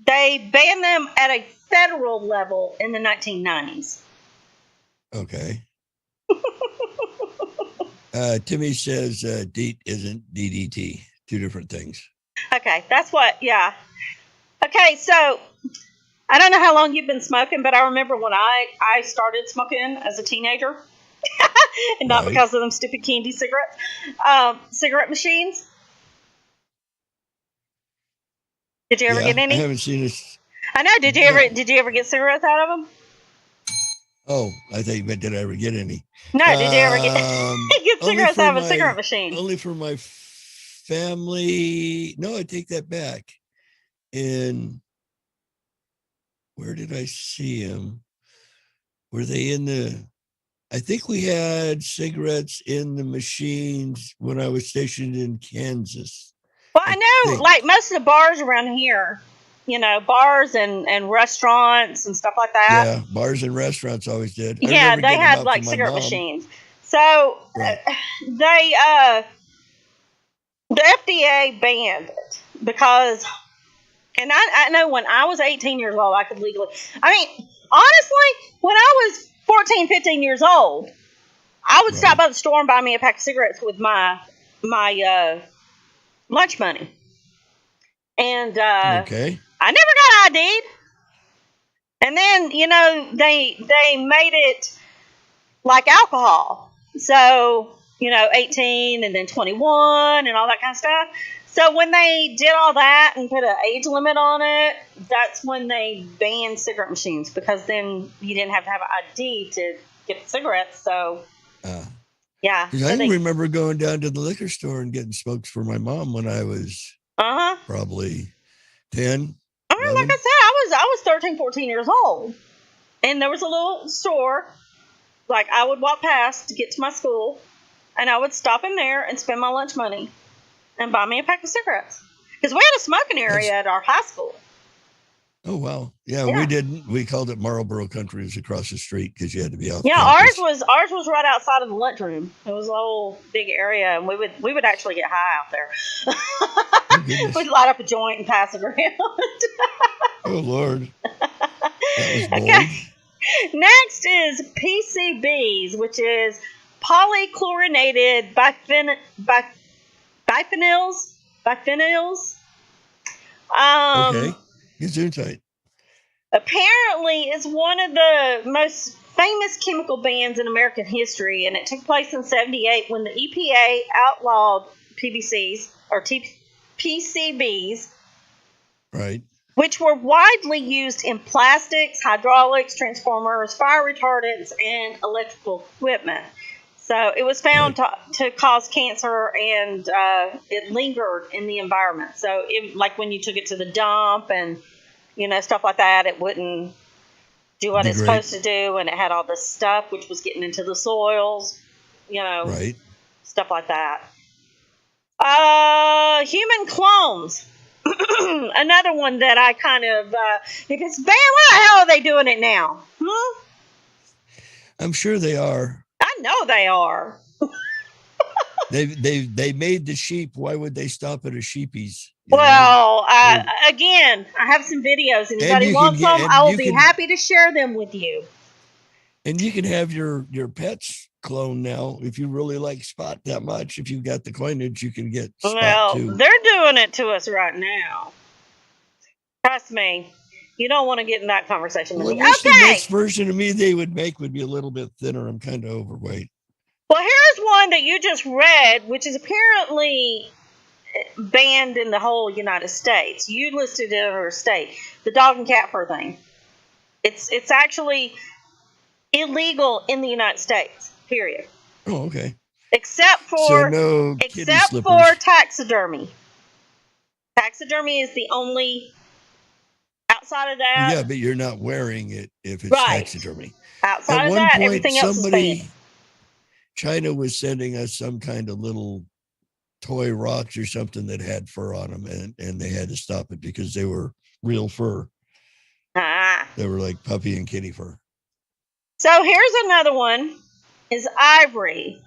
they banned them at a federal level in the 1990s. Okay. Timmy says DEET isn't DDT. Two different things. Okay, that's what, yeah. Okay, so I don't know how long you've been smoking, but I remember when I started smoking as a teenager, and not because of them stupid candy cigarettes, cigarette machines. Did you ever get any? I haven't seen this. I know. Did you ever get cigarettes out of them? Oh, I think, but did I ever get any? No, did you ever get cigarettes out of a cigarette machine? Only for my family. No, I take that back. And where did I see them? Were they in the... I think we had cigarettes in the machines when I was stationed in Kansas. Well, I know, like most of the bars around here, bars and restaurants and stuff like that. Yeah, bars and restaurants always did. Yeah, they had like cigarette machines. So the FDA banned it because, and I know when I was 18 years old, I could legally. I mean, honestly, when I was 14, 15 years old, I would stop by the store and buy me a pack of cigarettes with my lunch money. And okay. I never got ID'd. And then, they made it like alcohol. So, 18 and then 21 and all that kind of stuff. So when they did all that and put an age limit on it, that's when they banned cigarette machines, because then you didn't have to have an ID to get cigarettes. So, yeah. So I remember going down to the liquor store and getting smokes for my mom when I was probably 10. Like I said, I was 13, 14 years old. And there was a little store, like I would walk past to get to my school. and I would stop in there and spend my lunch money and buy me a pack of cigarettes. Because we had a smoking area at our high school. Oh, wow. Yeah, Yeah. we didn't. We called it Marlboro Country. It was across the street because you had to be off Yeah, campus. ours was right outside of the lunchroom. It was a whole big area, and we would actually get high out there. Oh, goodness. We'd light up a joint and pass it around. Oh, Lord. That was bold. Okay. Next is PCBs, which is polychlorinated biphenyls. Okay. Gesundheit. Apparently, it's one of the most famous chemical bans in American history, and it took place in '78 when the EPA outlawed PVCs or PCBs, Right. which were widely used in plastics, hydraulics, transformers, fire retardants, and electrical equipment. So it was found to cause cancer, and it lingered in the environment. So, like when you took it to the dump and stuff like that, it wouldn't do what it's supposed to do, and it had all this stuff which was getting into the soils, Right. stuff like that. Human clones. Another one that I kind of, if it's bad, why the hell are they doing it now? I'm sure they are. I know they are. They made the sheep. Why would they stop at a sheepies? Well, again, I have some videos. Anybody wants them, I will be happy to share them with you. And you can have your pets clone now if you really like Spot that much. If you've got the coinage, you can get Spot too. They're doing it to us right now. Trust me. You don't want to get in that conversation with me. The next version of me they would make would be a little bit thinner. I'm kind of overweight. Well, here's one that you just read, which is apparently banned in the whole United States. You listed it in our state. The dog and cat fur thing. It's actually illegal in the United States. Period. Oh, okay. Except for taxidermy. Taxidermy is the only. Outside of that, yeah, but you're not wearing it if it's taxidermy. Outside of that, everything else is banned. China was sending us some kind of little toy rocks or something that had fur on them, and they had to stop it because they were real fur. They were like puppy and kitty fur. So here's another one: is ivory.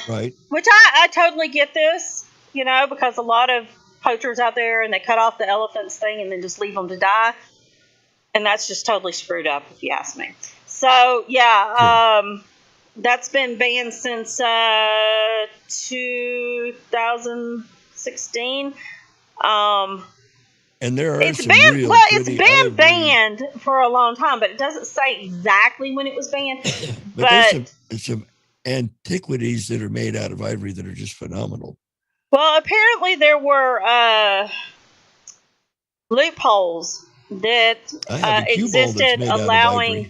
Right. Which I totally get this, because a lot of poachers out there, and they cut off the elephant's thing and then just leave them to die, and that's just totally screwed up, if you ask me. So that's been banned since 2016. And there are it's been banned for a long time, but it doesn't say exactly when it was banned. but there's some antiquities that are made out of ivory that are just phenomenal. Well, apparently there were loopholes that existed, allowed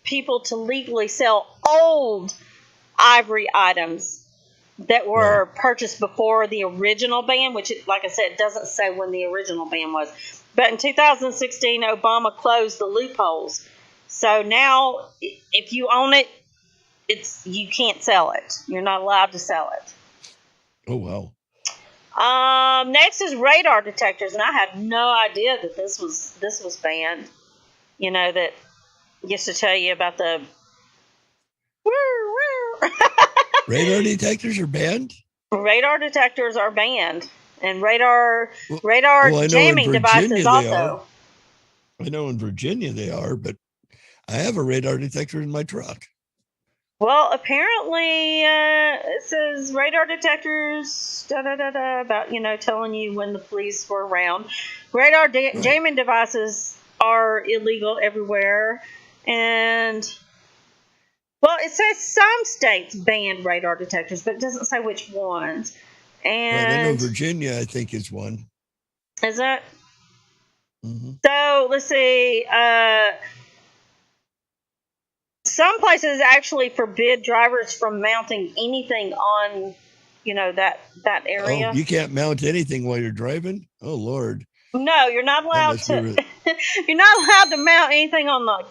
people to legally sell old ivory items that were purchased before the original ban, which, like I said, doesn't say when the original ban was. But in 2016, Obama closed the loopholes. So now, if you own it, you can't sell it. You're not allowed to sell it. Oh, wow. Next is radar detectors, and I had no idea that this was banned. That gets to tell you about the radar detectors are banned? Radar detectors are banned, and radar jamming devices also. I know in Virginia they are, but I have a radar detector in my truck. Well, apparently it says radar detectors about telling you when the police were around. Radar jamming devices are illegal everywhere, and it says some states banned radar detectors, but it doesn't say which ones. And I know Virginia, I think, is one. Is that? Mm-hmm. So let's see. Some places actually forbid drivers from mounting anything on, that area. Oh, you can't mount anything while you're driving? Oh, Lord. No, you're not allowed to. You're not allowed to mount anything on the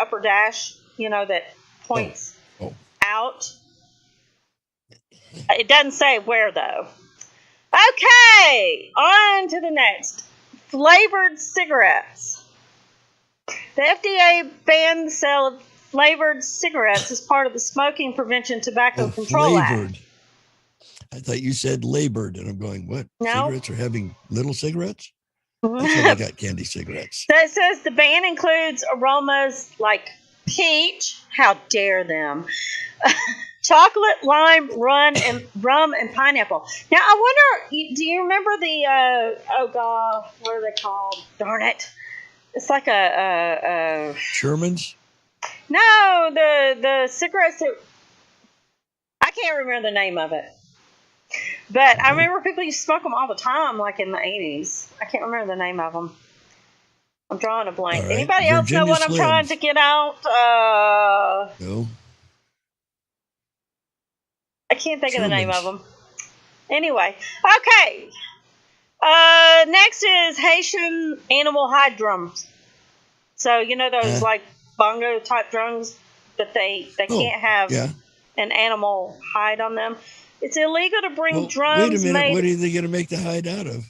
upper dash, that points. Oh. out. It doesn't say where, though. Okay, on to the next. Flavored cigarettes. The FDA banned the sale of flavored cigarettes as part of the Smoking Prevention Tobacco Control Act. I thought you said labored, and I'm going, what? No. Cigarettes are having little cigarettes? That's how they got candy cigarettes. So it says the ban includes aromas like peach, how dare them, chocolate, lime, rum, and pineapple. Now, I wonder, do you remember the, oh God, what are they called? Darn it. It's like a Sherman's? No, the cigarettes that, I can't remember the name of it. But I remember people used to smoke them all the time, like in the 80s. I can't remember the name of them. I'm drawing a blank. Right. Anybody else know what I'm trying to get out? No. I can't think of the name of Sherman's. them. Anyway, okay. Next is Haitian animal hide drums. So, you know those like bongo type drums, but they can't have an animal hide on them. It's illegal to bring drums. Wait a minute. What are they going to make the hide out of?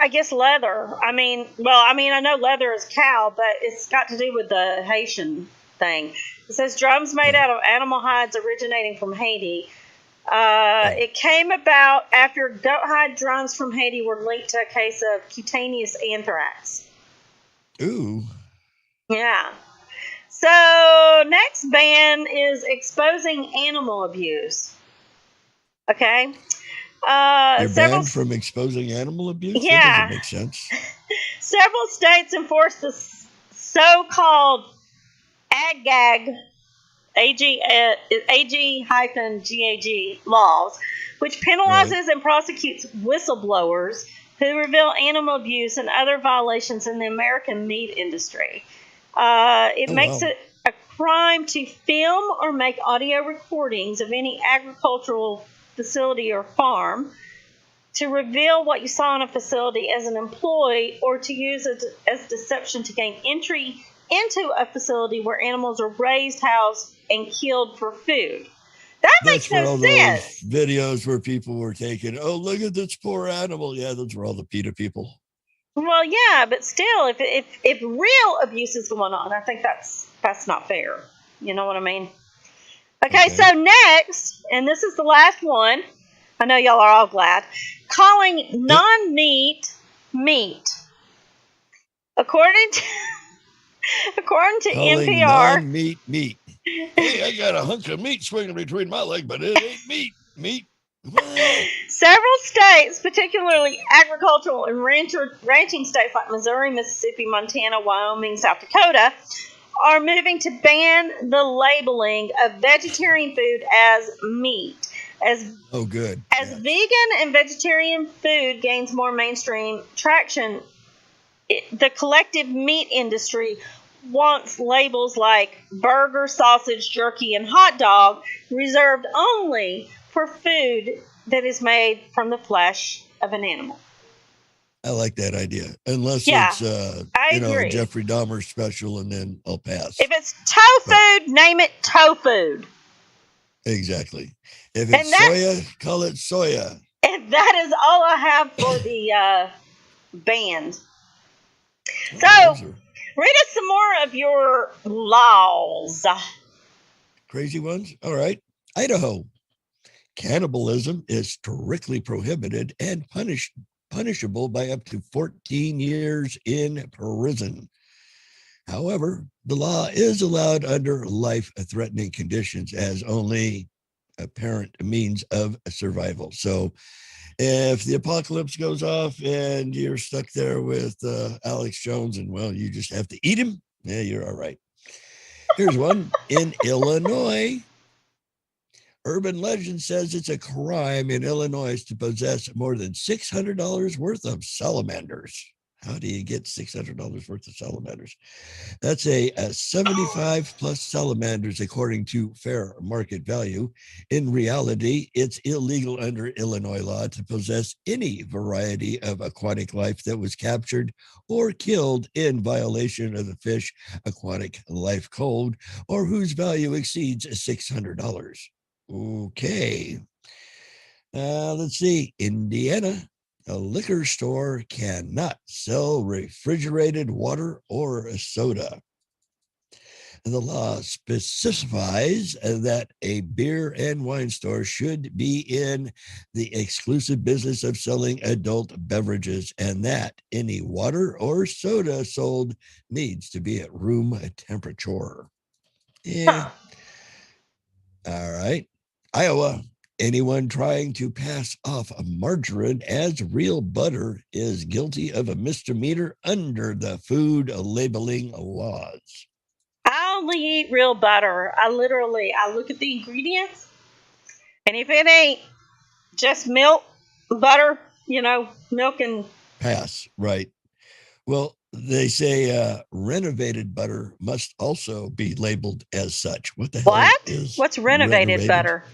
I guess leather. I know leather is cow, but it's got to do with the Haitian thing. It says drums made out of animal hides originating from Haiti. It came about after goat hide drums from Haiti were linked to a case of cutaneous anthrax. Ooh. Yeah. So next ban is exposing animal abuse. Okay. You're banned from exposing animal abuse? Yeah. That doesn't make sense. Several states enforce the so-called AG-GAG, AG-GAG laws, which penalizes and prosecutes whistleblowers who reveal animal abuse and other violations in the American meat industry. It makes it a crime to film or make audio recordings of any agricultural facility or farm, to reveal what you saw in a facility as an employee, or to use it as deception to gain entry into a facility where animals are raised, housed, and killed for food. That makes no sense. Those videos where people were taking, oh, look at this poor animal. Yeah, those were all the PETA people. Well, yeah, but still, if real abuse is going on, I think that's not fair. You know what I mean? Okay, so next, and this is the last one. I know y'all are all glad. Calling non-meat meat. According to NPR, non-meat meat. Hey, I got a hunk of meat swinging between my legs, but it ain't meat. Meat. Several states, particularly agricultural and ranching states like Missouri, Mississippi, Montana, Wyoming, South Dakota, are moving to ban the labeling of vegetarian food as meat. As vegan and vegetarian food gains more mainstream traction, the collective meat industry wants labels like burger, sausage, jerky, and hot dog reserved only for food that is made from the flesh of an animal. I like that idea. Unless it's a Jeffrey Dahmer special, and then I'll pass. If it's tofu, name it tofu. Exactly. If it's soya, call it soya. And that is all I have for the band. So, read us some more of your laws. Crazy ones? All right. Idaho. Cannibalism is strictly prohibited and punishable by up to 14 years in prison. However, the law is allowed under life-threatening conditions as only apparent means of survival. So if the apocalypse goes off and you're stuck there with Alex Jones and, well, you just have to eat him, yeah, you're all right. Here's one. In Illinois, urban legend says it's a crime in Illinois to possess more than $600 worth of salamanders. How do you get $600 worth of salamanders? That's a 75 plus salamanders, according to fair market value. In reality, it's illegal under Illinois law to possess any variety of aquatic life that was captured or killed in violation of the Fish Aquatic Life Code or whose value exceeds $600. Okay. Let's see. Indiana, a liquor store cannot sell refrigerated water or soda. The law specifies that a beer and wine store should be in the exclusive business of selling adult beverages, and that any water or soda sold needs to be at room temperature. Yeah. Huh. All right. Iowa. Anyone trying to pass off margarine as real butter is guilty of a misdemeanor under the food labeling laws. I only eat real butter. I look at the ingredients, and if it ain't just milk, butter, milk and Pass, right. Well, they say renovated butter must also be labeled as such. What the hell what? is What's renovated renovated? butter?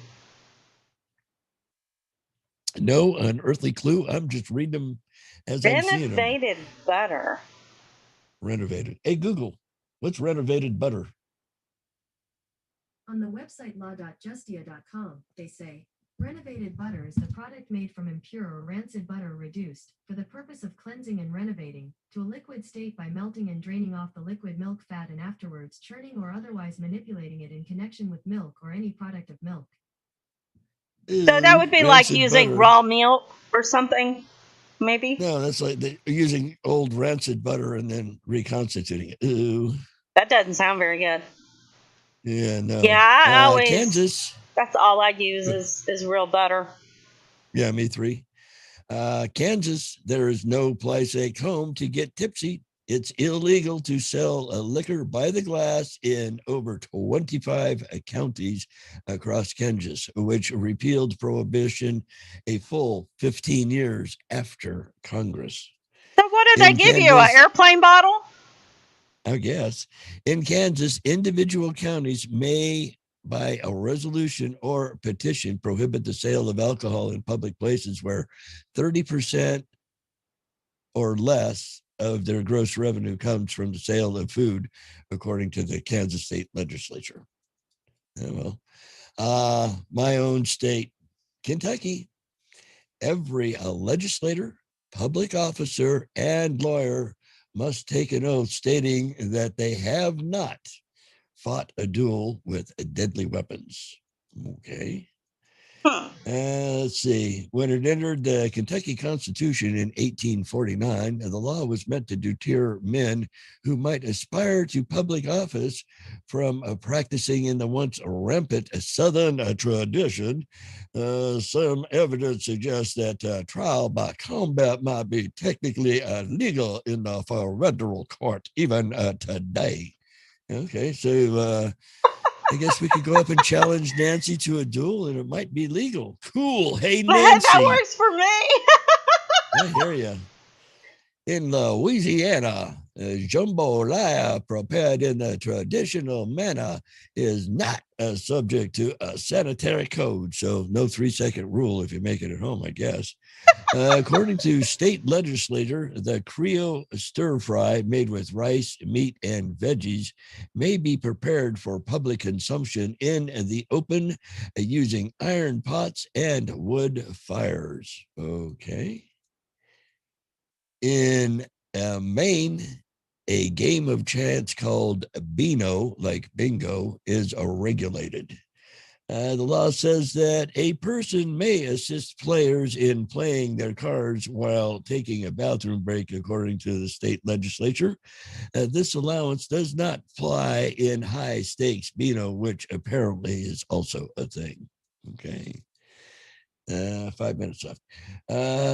No unearthly clue. I'm just reading them as I'm seeing them. Renovated butter. Renovated. Hey, Google, what's renovated butter? On the website law.justia.com, they say, renovated butter is the product made from impure or rancid butter reduced, for the purpose of cleansing and renovating, to a liquid state by melting and draining off the liquid milk fat and afterwards churning or otherwise manipulating it in connection with milk or any product of milk. So that would be like Rancid using butter. raw milk or something, maybe? No, that's like they're using old rancid butter and then reconstituting it. Ooh. That doesn't sound very good. Yeah, no. Yeah, I always. Kansas. That's all I use is real butter. Yeah, me three. Kansas, there is no place at home to get tipsy. It's illegal to sell a liquor by the glass in over 25 counties across Kansas, which repealed prohibition a full 15 years after Congress. So what did they give you? An airplane bottle? I guess. In Kansas, individual counties may, by a resolution or petition, prohibit the sale of alcohol in public places where 30% or less of their gross revenue comes from the sale of food, according to the Kansas State Legislature. Yeah, well, my own state, Kentucky, every legislator, public officer, and lawyer must take an oath stating that they have not fought a duel with deadly weapons. Okay. Let's see. When it entered the Kentucky Constitution in 1849, the law was meant to deter men who might aspire to public office from practicing in the once rampant Southern tradition. Some evidence suggests that trial by combat might be technically legal in the federal court even today. Okay, so I guess we could go up and challenge Nancy to a duel and it might be legal. Cool. Hey, Nancy. That works for me. I hear you. In Louisiana, jambalaya prepared in the traditional manner is not subject to a sanitary code. So no 3-second rule if you make it at home, I guess. According to state legislator, the Creole stir fry made with rice, meat, and veggies may be prepared for public consumption in the open using iron pots and wood fires. Okay. In Maine, a game of chance called Beano, like bingo, is regulated. The law says that a person may assist players in playing their cards while taking a bathroom break, according to the state legislature. This allowance does not fly in high stakes Beano, which apparently is also a thing. Okay. 5 minutes left.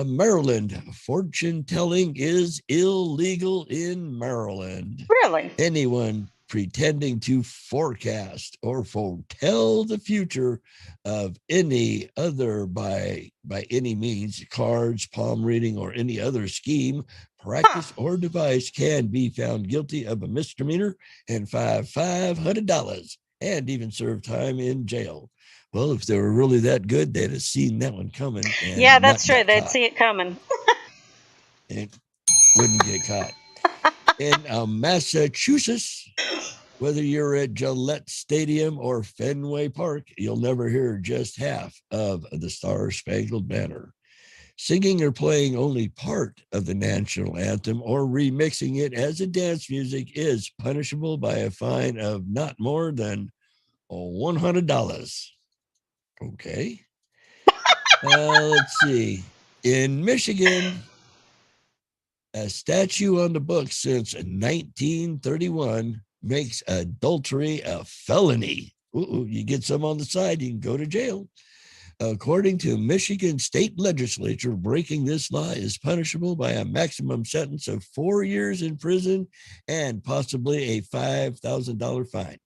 Maryland, fortune telling is illegal in Maryland. Really? Anyone pretending to forecast or foretell the future of any other by any means, cards, palm reading, or any other scheme, practice, or device can be found guilty of a misdemeanor and $500 and even serve time in jail. Well, if they were really that good, they'd have seen that one coming and Yeah, that's not true. got They'd caught. see it coming. And wouldn't get caught. In Massachusetts, whether you're at Gillette Stadium or Fenway Park, you'll never hear just half of the Star Spangled Banner. Singing or playing only part of the national anthem or remixing it as a dance music is punishable by a fine of not more than $100. Okay. Let's see. In Michigan, a statute on the books since 1931 makes adultery a felony. Ooh, you get some on the side, you can go to jail. According to Michigan state legislature, breaking this law is punishable by a maximum sentence of 4 years in prison and possibly a $5,000 fine.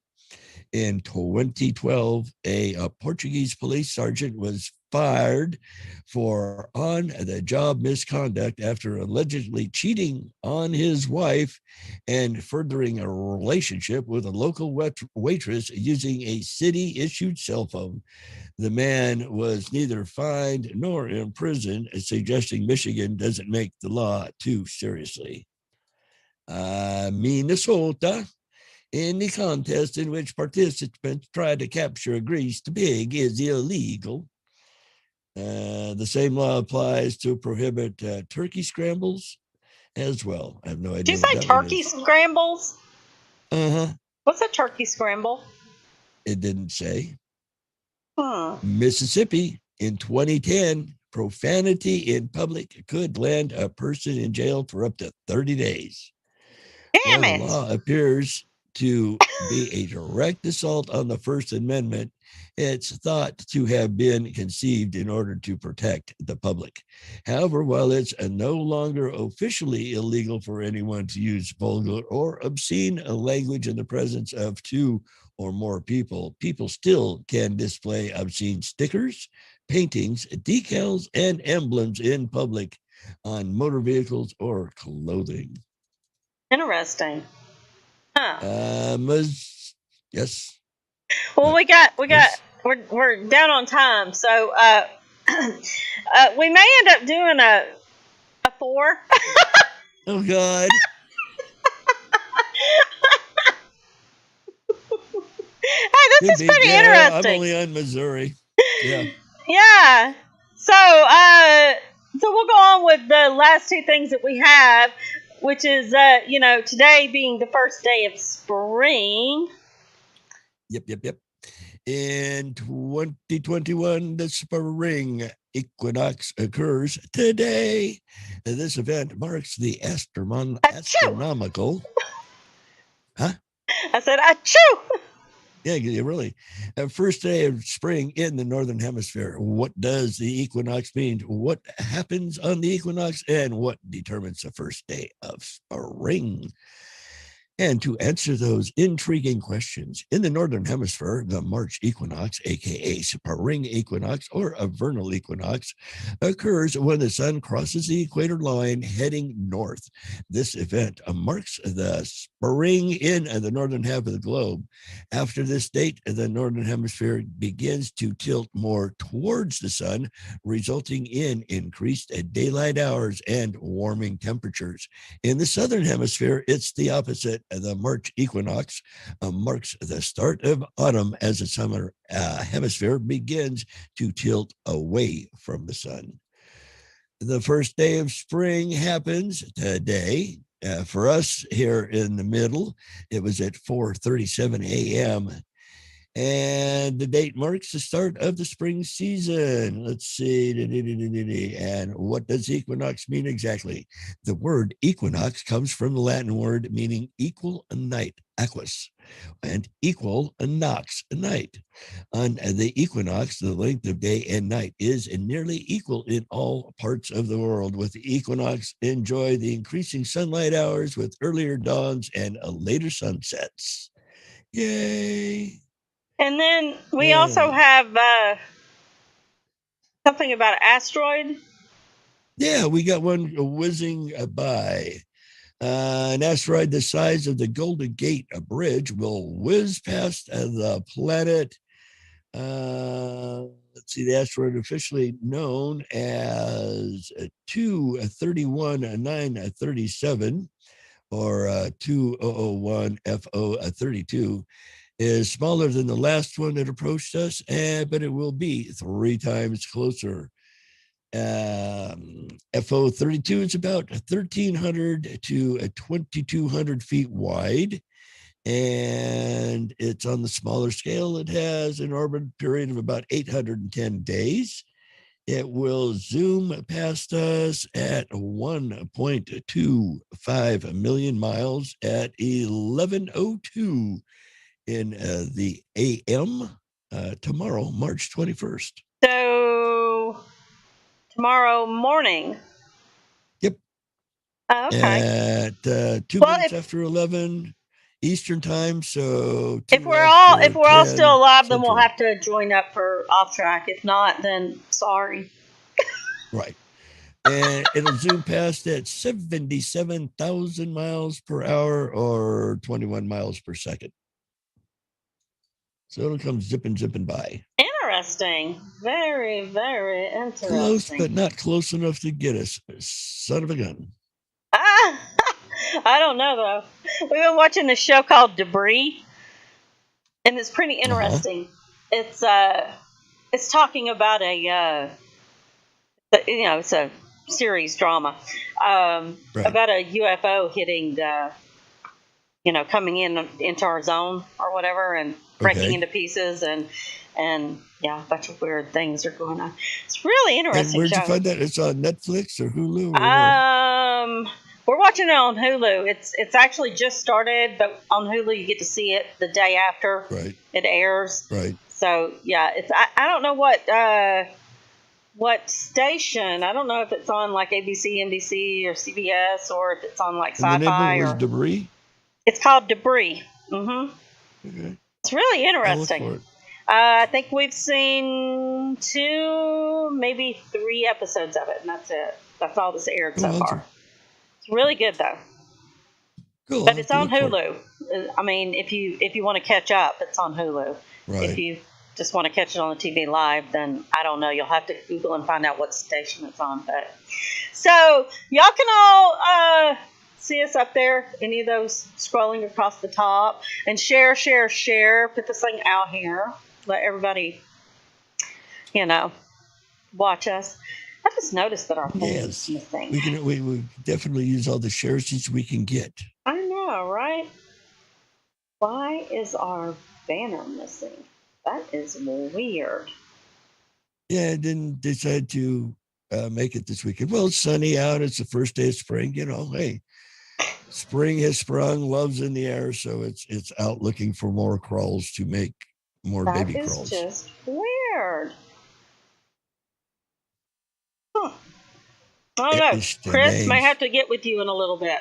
In 2012, a Portuguese police sergeant was fired for on the job misconduct after allegedly cheating on his wife and furthering a relationship with a local waitress using a city issued cell phone. The man was neither fined nor imprisoned, suggesting Michigan doesn't make the law too seriously. Minnesota, any contest in which participants try to capture a greased pig is illegal. The same law applies to prohibit turkey scrambles as well. I have no Did you idea what say that one turkey is. scrambles? Uh-huh. What's a turkey scramble? It didn't say. Hmm. Mississippi, in 2010, profanity in public could land a person in jail for up to 30 days. Damn While the it. law appears to be a direct assault on the First Amendment, it's thought to have been conceived in order to protect the public. However, while it's no longer officially illegal for anyone to use vulgar or obscene language in the presence of two or more people, people still can display obscene stickers, paintings, decals, and emblems in public on motor vehicles or clothing. Interesting. Huh. Yes. Well, What? Yes. we're down on time, so we may end up doing a 4. Oh God. Hey, this Could is be. pretty Yeah, I'm interesting. only on Missouri. Yeah. Yeah. So we'll go on with the last two things that we have, which is today being the first day of spring. Yep. In 2021, the spring equinox occurs today. This event marks the Achoo! astronomical. Huh? I said achoo. Yeah, really. First day of spring in the Northern Hemisphere. What does the equinox mean? What happens on the equinox? And what determines the first day of spring? And to answer those intriguing questions, in the Northern Hemisphere, the March equinox, aka spring equinox or a vernal equinox, occurs when the sun crosses the equator line heading north. This event marks the spring in the northern half of the globe. After this date, the Northern Hemisphere begins to tilt more towards the sun, resulting in increased daylight hours and warming temperatures. In the Southern Hemisphere, it's the opposite. The March equinox marks the start of autumn as the summer hemisphere begins to tilt away from the sun. The first day of spring happens today. For us here in the middle, it was at 4:37 a.m. And the date marks the start of the spring season. Let's see. And what does equinox mean exactly? The word equinox comes from the Latin word meaning equal a night, aquas, and equal a nox, a night. On the equinox, the length of day and night is nearly equal in all parts of the world. With the equinox, enjoy the increasing sunlight hours with earlier dawns and later sunsets. Yay. And then we Yeah. also have something about an asteroid. Yeah, we got one whizzing by. An asteroid the size of the Golden Gate, a bridge, will whiz past the planet. Let's see, the asteroid officially known as 231-937 or 2001 FO32 is smaller than the last one that approached us, but it will be 3 times closer. FO32 is about 1,300 to 2,200 feet wide, and it's on the smaller scale. It has an orbit period of about 810 days. It will zoom past us at 1.25 million miles at 11:02 in the AM tomorrow, March 21st. So tomorrow morning. Yep. Oh, okay. At 2 Well, minutes after 11 Eastern time. So if 2 we're all after 10 still alive, then we'll Central. have to join up for off track. If not, then sorry. Right. And it'll zoom past at 77,000 miles per hour or 21 miles per second. So it'll come zipping by. Interesting. Very, very interesting. Close, but not close enough to get us. Son of a gun. I don't know though. We've been watching this show called Debris, and it's pretty interesting. It's talking about it's a series drama about a UFO hitting coming into our zone or whatever and breaking into pieces and yeah, a bunch of weird things are going on. It's really interesting. And where'd you find that? It's on Netflix or Hulu? We're watching it on Hulu. It's actually just started, but on Hulu you get to see it the day after it airs. Right. So yeah, I don't know what station. I don't know if it's on like ABC, NBC, or CBS, or if it's on like Sci-Fi. And the name of it was Debris? It's called Debris. Mm-hmm. Okay. It's really interesting. I'll look for it. I think we've seen 2, maybe 3 episodes of it, and that's it. That's all that's aired so far. It's really good though. Cool. But it's on Hulu. I mean, if you want to catch up, it's on Hulu. Right. If you just want to catch it on the TV live, then I don't know. You'll have to Google and find out what station it's on. But so y'all can all see us up there. Any of those scrolling across the top, and share. Put this thing out here. Let everybody, watch us. I just noticed that our phone is missing. We definitely use all the shares we can get. I know, right? Why is our banner missing? That is weird. Yeah, I didn't decide to make it this weekend. Well, it's sunny out. It's the first day of spring. Hey, spring has sprung. Love's in the air, so it's out looking for more crawls to make more baby crawls. That is just weird. Huh. I don't know. Chris may have to get with you in a little bit.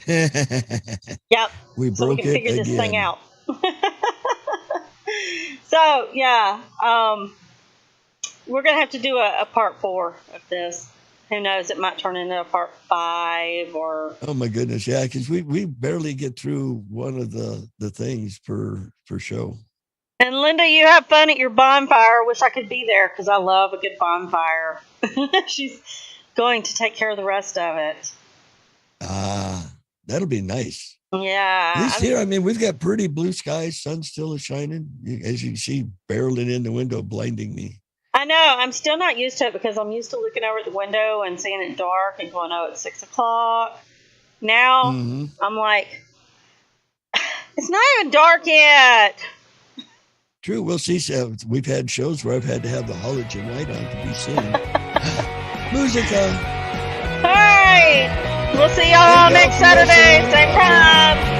Yep. We so we broke can it figure again. this thing out. So yeah, we're gonna have to do a part 4 of this. Who knows? It might turn into a part 5 or. Oh my goodness, yeah, because we barely get through one of the things per show. And Linda, you have fun at your bonfire. Wish I could be there because I love a good bonfire. She's going to take care of the rest of it. That'll be nice. Yeah. At least here, we've got pretty blue skies. Sun still is shining. As you can see, barreling in the window, blinding me. I know. I'm still not used to it because I'm used to looking over at the window and seeing it dark and going, oh, it's 6 o'clock. Now, I'm like, it's not even dark yet. True. We'll see. We've had shows where I've had to have the halogen light on to be seen. Musica. All right. We'll see y'all next Saturday. Same time.